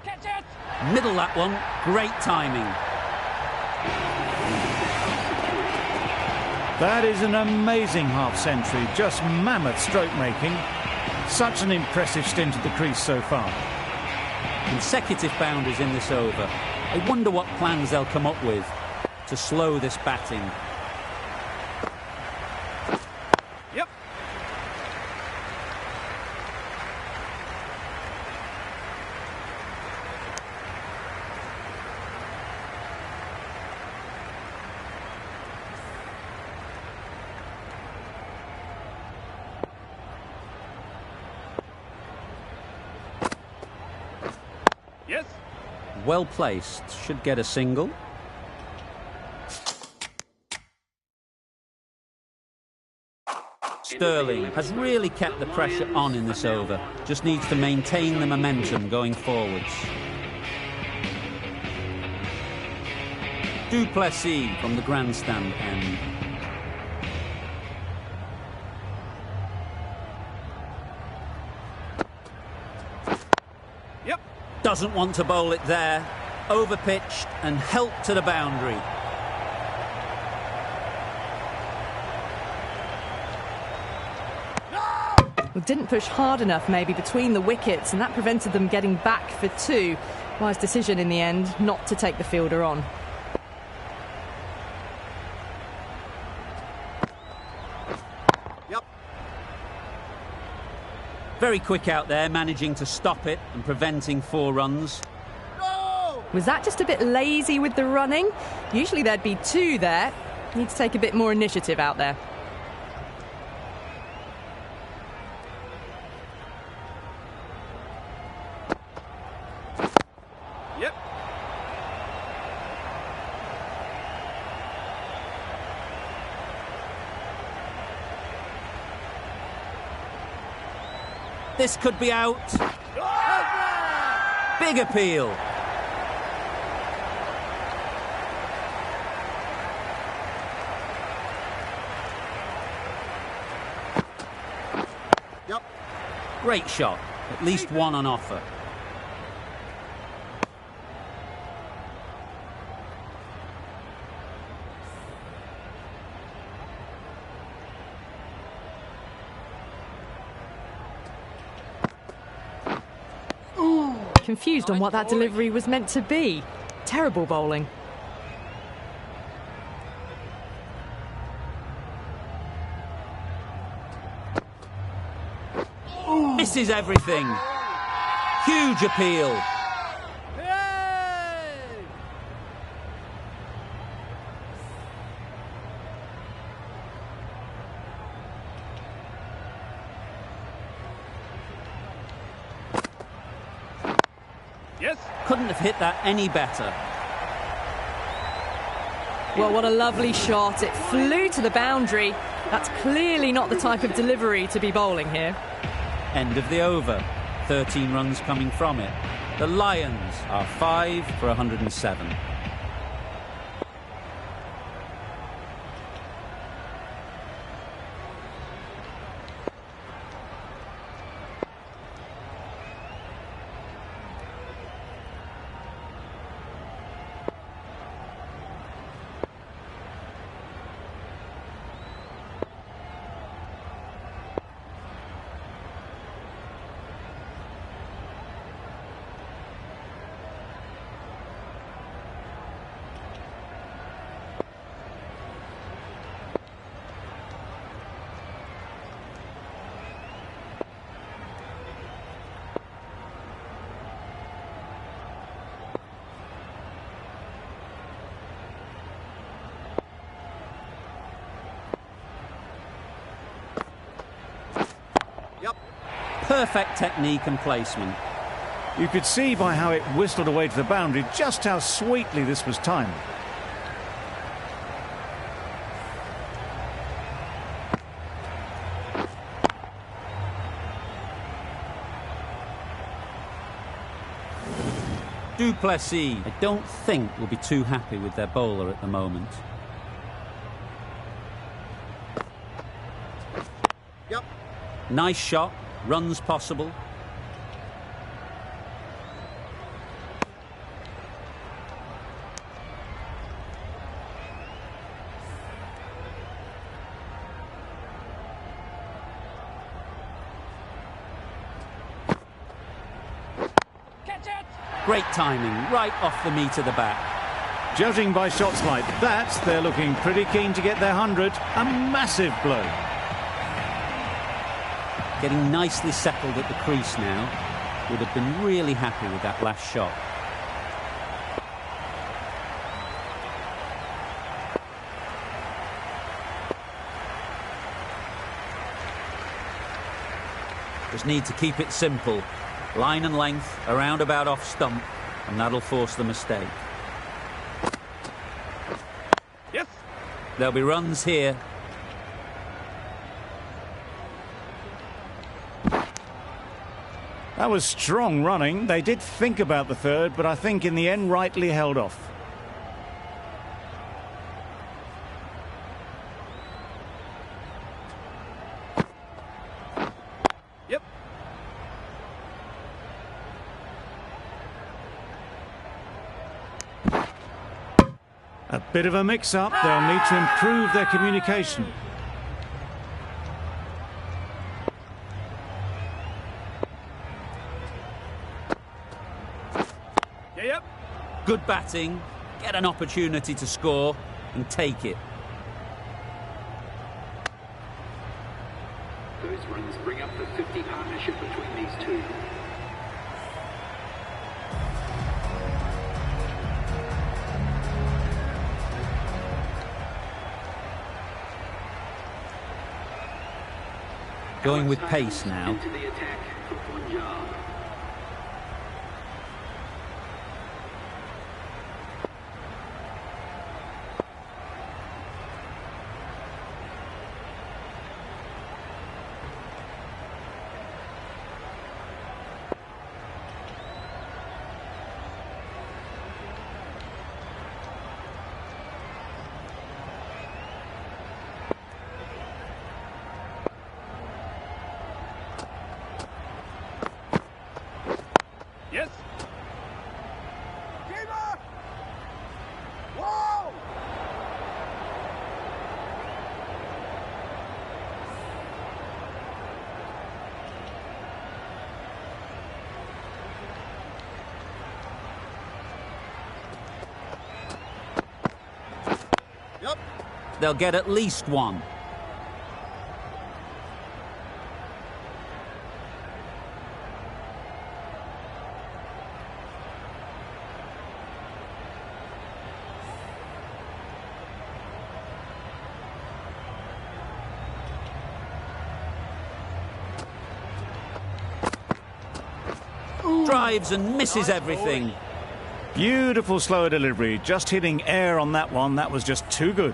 Catch it! Middle that one, great timing. That is an amazing half-century, just mammoth stroke making. Such an impressive stint at the crease so far. Consecutive boundaries in this over. I wonder what plans they'll come up with to slow this batting. Yep. Yes. Well placed, should get a single. Sterling has really kept the pressure on in this over. Just needs to maintain the momentum going forwards. Duplessis from the grandstand end. Yep. Doesn't want to bowl it there. Overpitched and helped to the boundary. Well, didn't push hard enough maybe between the wickets, and that prevented them getting back for 2. Wise decision in the end not to take the fielder on. Yep. Very quick out there, managing to stop it and preventing 4 runs. Was that just a bit lazy with the running? Usually there'd be 2 there. Need to take a bit more initiative out there. Yep. This could be out. Big appeal. Yep. Great shot. At least 1 on offer. Confused on what that delivery was meant to be. Terrible bowling. Misses everything. Huge appeal. Yes. Couldn't have hit that any better. Well, what a lovely shot. It flew to the boundary. That's clearly not the type of delivery to be bowling here. End of the over. 13 runs coming from it. The Lions are 5 for 107. Perfect technique and placement. You could see by how it whistled away to the boundary just how sweetly this was timed. Du Plessis, I don't think will be too happy with their bowler at the moment. Yep. Nice shot. Runs possible. Catch it! Great timing, right off the meat of the bat. Judging by shots like that, they're looking pretty keen to get their 100. A massive blow. Getting nicely settled at the crease now. Would have been really happy with that last shot. Just need to keep it simple. Line and length, around about off stump, and that'll force the mistake. Yes. There'll be runs here. That was strong running. They did think about the third, but I think in the end rightly held off. Yep. A bit of a mix-up. They'll need to improve their communication. Yep. Good batting, get an opportunity to score and take it. Those runs bring up the 50 partnership between these two. Going with pace now. Into the attack for Punjab. Yes. Keeper! Whoa! Yep. They'll get at least one. Drives and misses everything. Beautiful slower delivery. Just hitting air on that one. That was just too good.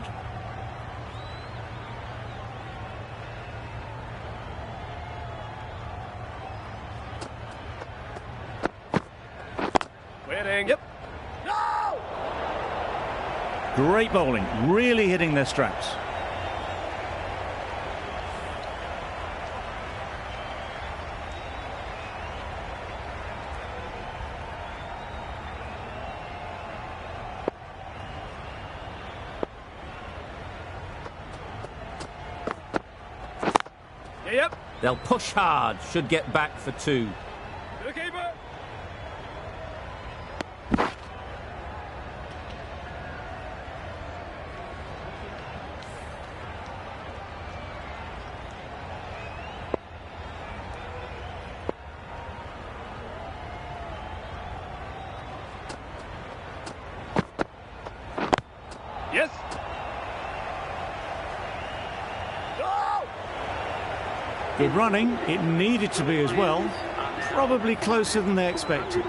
Waiting. Yep. No! Great bowling. Really hitting their straps. Yep. They'll push hard, should get back for two. The keeper. Yes. Good running. It needed to be as well. Probably closer than they expected.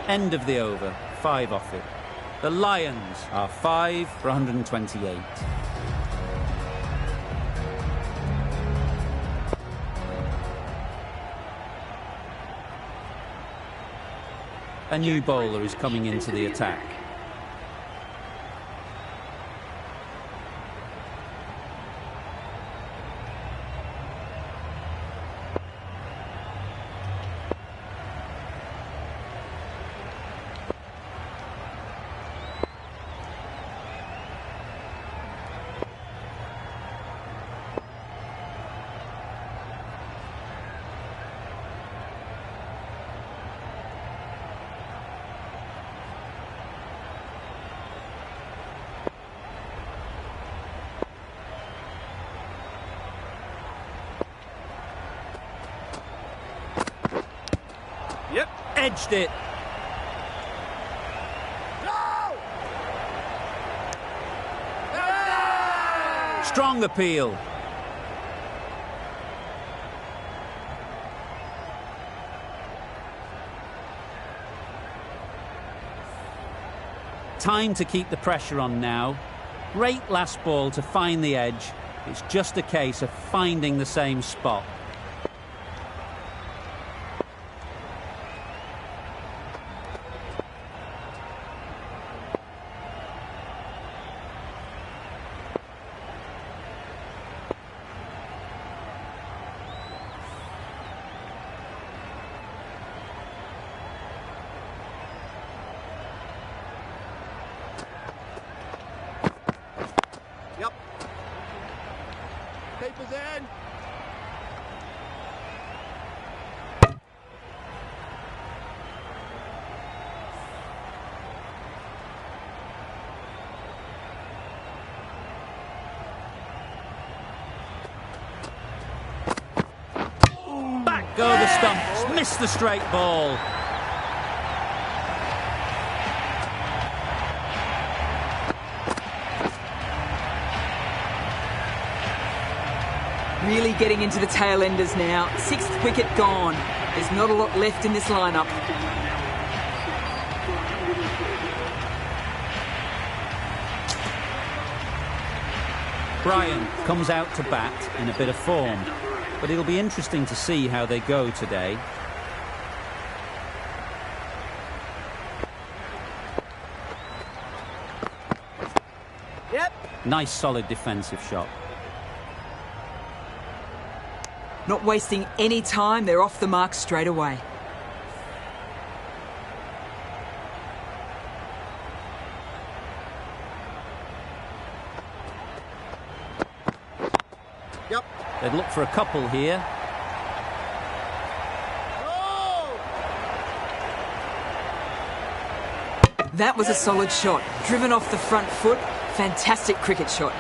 End of the over, 5 off it. The Lions are 5 for 128. A new bowler is coming into the attack. Yep. Edged it. No! Strong appeal. Time to keep the pressure on now. Great last ball to find the edge. It's just a case of finding the same spot. Yep. Keeper's in. Go the stumps. Missed the straight ball. Really getting into the tail enders now. 6th wicket gone. There's not a lot left in this lineup. Bryan comes out to bat in a bit of form, but it'll be interesting to see how they go today. Yep. Nice solid defensive shot. Not wasting any time, they're off the mark straight away. Yep. They'd look for a couple here. That was a solid shot. Driven off the front foot. Fantastic cricket shot.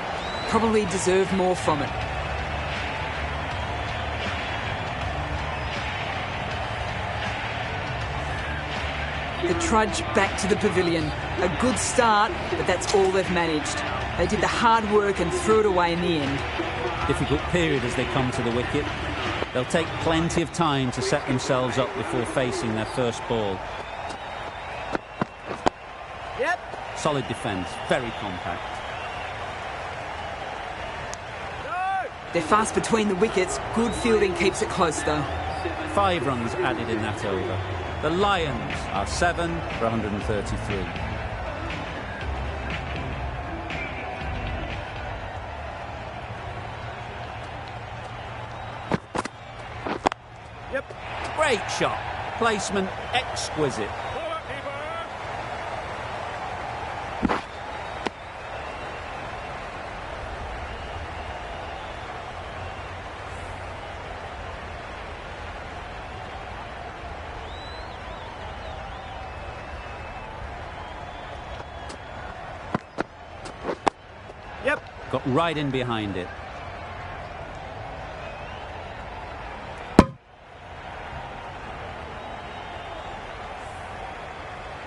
Probably deserved more from it. The trudge back to the pavilion. A good start, but that's all they've managed. They did the hard work and threw it away in the end. Difficult period as they come to the wicket. They'll take plenty of time to set themselves up before facing their first ball. Yep. Solid defence, very compact. No. They're fast between the wickets. Good fielding keeps it close though. 5 runs added in that over. The Lions are 7 for 133. Yep. Great shot. Placement exquisite. Forward, keeper. Yep. Got right in behind it.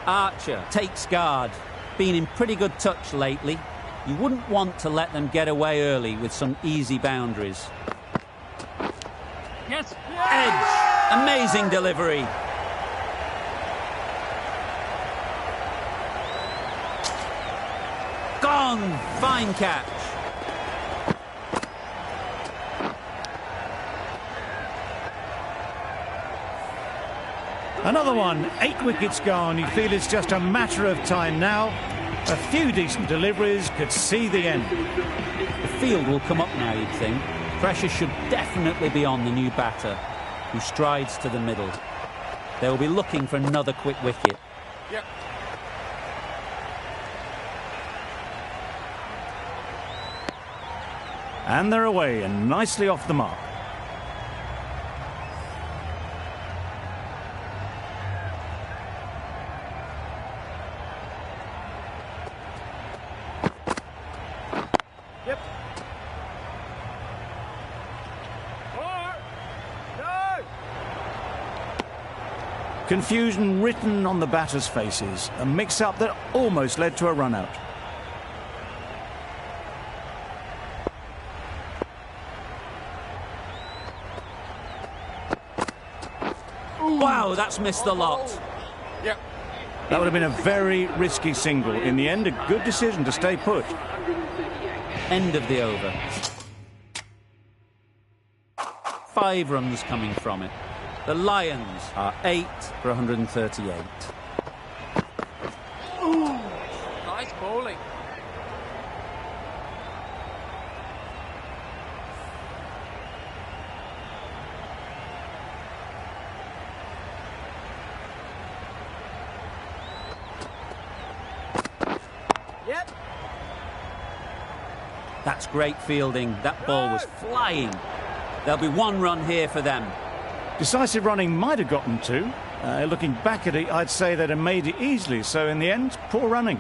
Archer takes guard. Been in pretty good touch lately. You wouldn't want to let them get away early with some easy boundaries. Yes. Edge. Amazing delivery. Gone. Fine catch. Another one, 8 wickets gone. You feel it's just a matter of time now. A few decent deliveries could see the end. The field will come up now, you'd think. Pressure should definitely be on the new batter, who strides to the middle. They will be looking for another quick wicket. Yep. And they're away and nicely off the mark. Yep. 4. No. Confusion written on the batters' faces. A mix-up that almost led to a run-out. Wow, that's missed the lot. Yep. That would have been a very risky single. In the end, a good decision to stay put. End of the over. 5 runs coming from it. The Lions are 8 for 138. Nice bowling. Yep. That's great fielding. That ball was flying. There'll be 1 run here for them. Decisive running might have gotten 2. Looking back at it, I'd say they'd have made it easily. So in the end, poor running.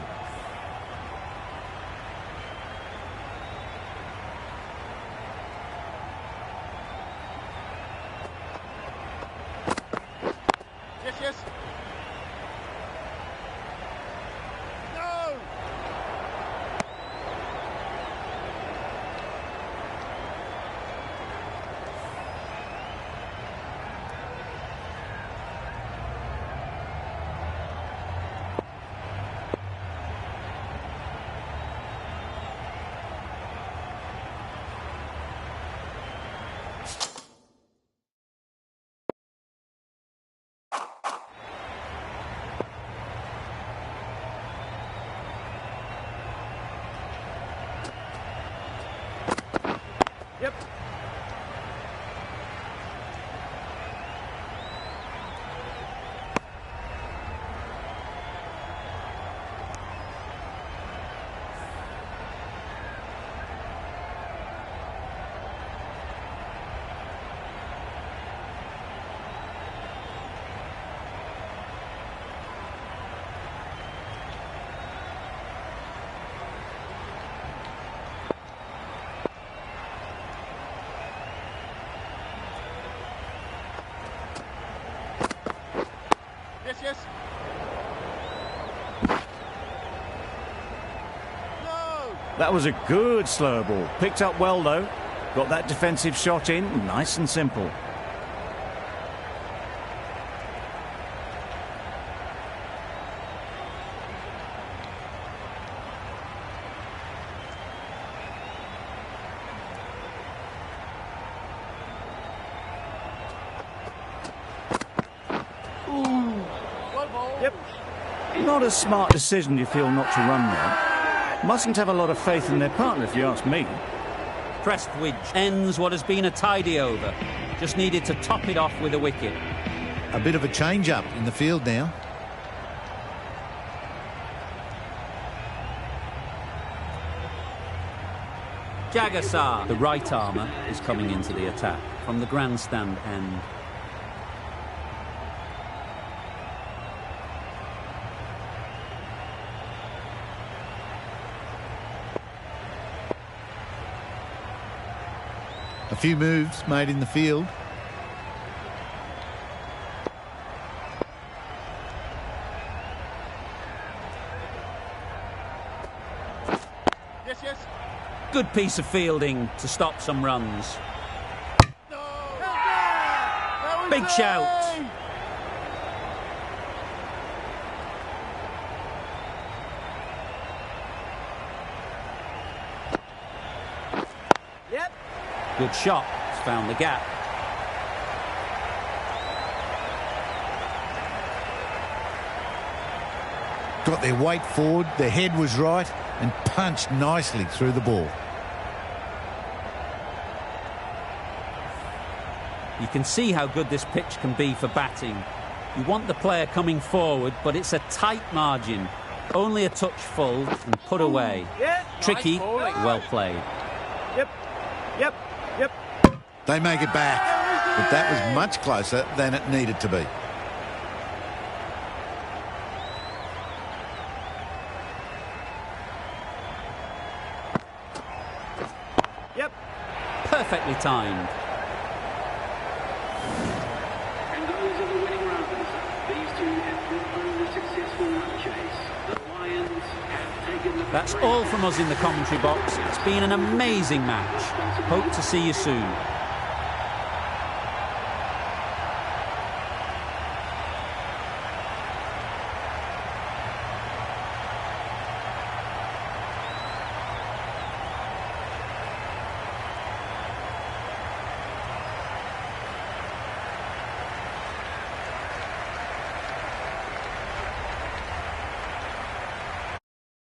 yes. No! That was a good slow ball. Picked up well, though. Got that defensive shot in, nice and simple. Well ball. Yep. Not a smart decision, you feel, not to run there. Mustn't have a lot of faith in their partner, if you ask me. Prestwich ends what has been a tidy over. Just needed to top it off with a wicket. A bit of a change-up in the field now. Jagasar, the right armour, is coming into the attack from the grandstand end. A few moves made in the field. Yes, yes. Good piece of fielding to stop some runs. No! That was Big shout. Yep. Good shot. It's found the gap. Got their weight forward, their head was right, and punched nicely through the ball. You can see how good this pitch can be for batting. You want the player coming forward, but it's a tight margin. Only a touch full and put away. Yeah. Tricky, Nice bowling. well played. Yep. Yep. Yep. They make it back, but that was much closer than it needed to be. Yep. Perfectly timed. And those are the winning runs. These two have driven the successful run chase. The Lions have taken the... That's all from us in the commentary box. It's been an amazing match. Hope to see you soon.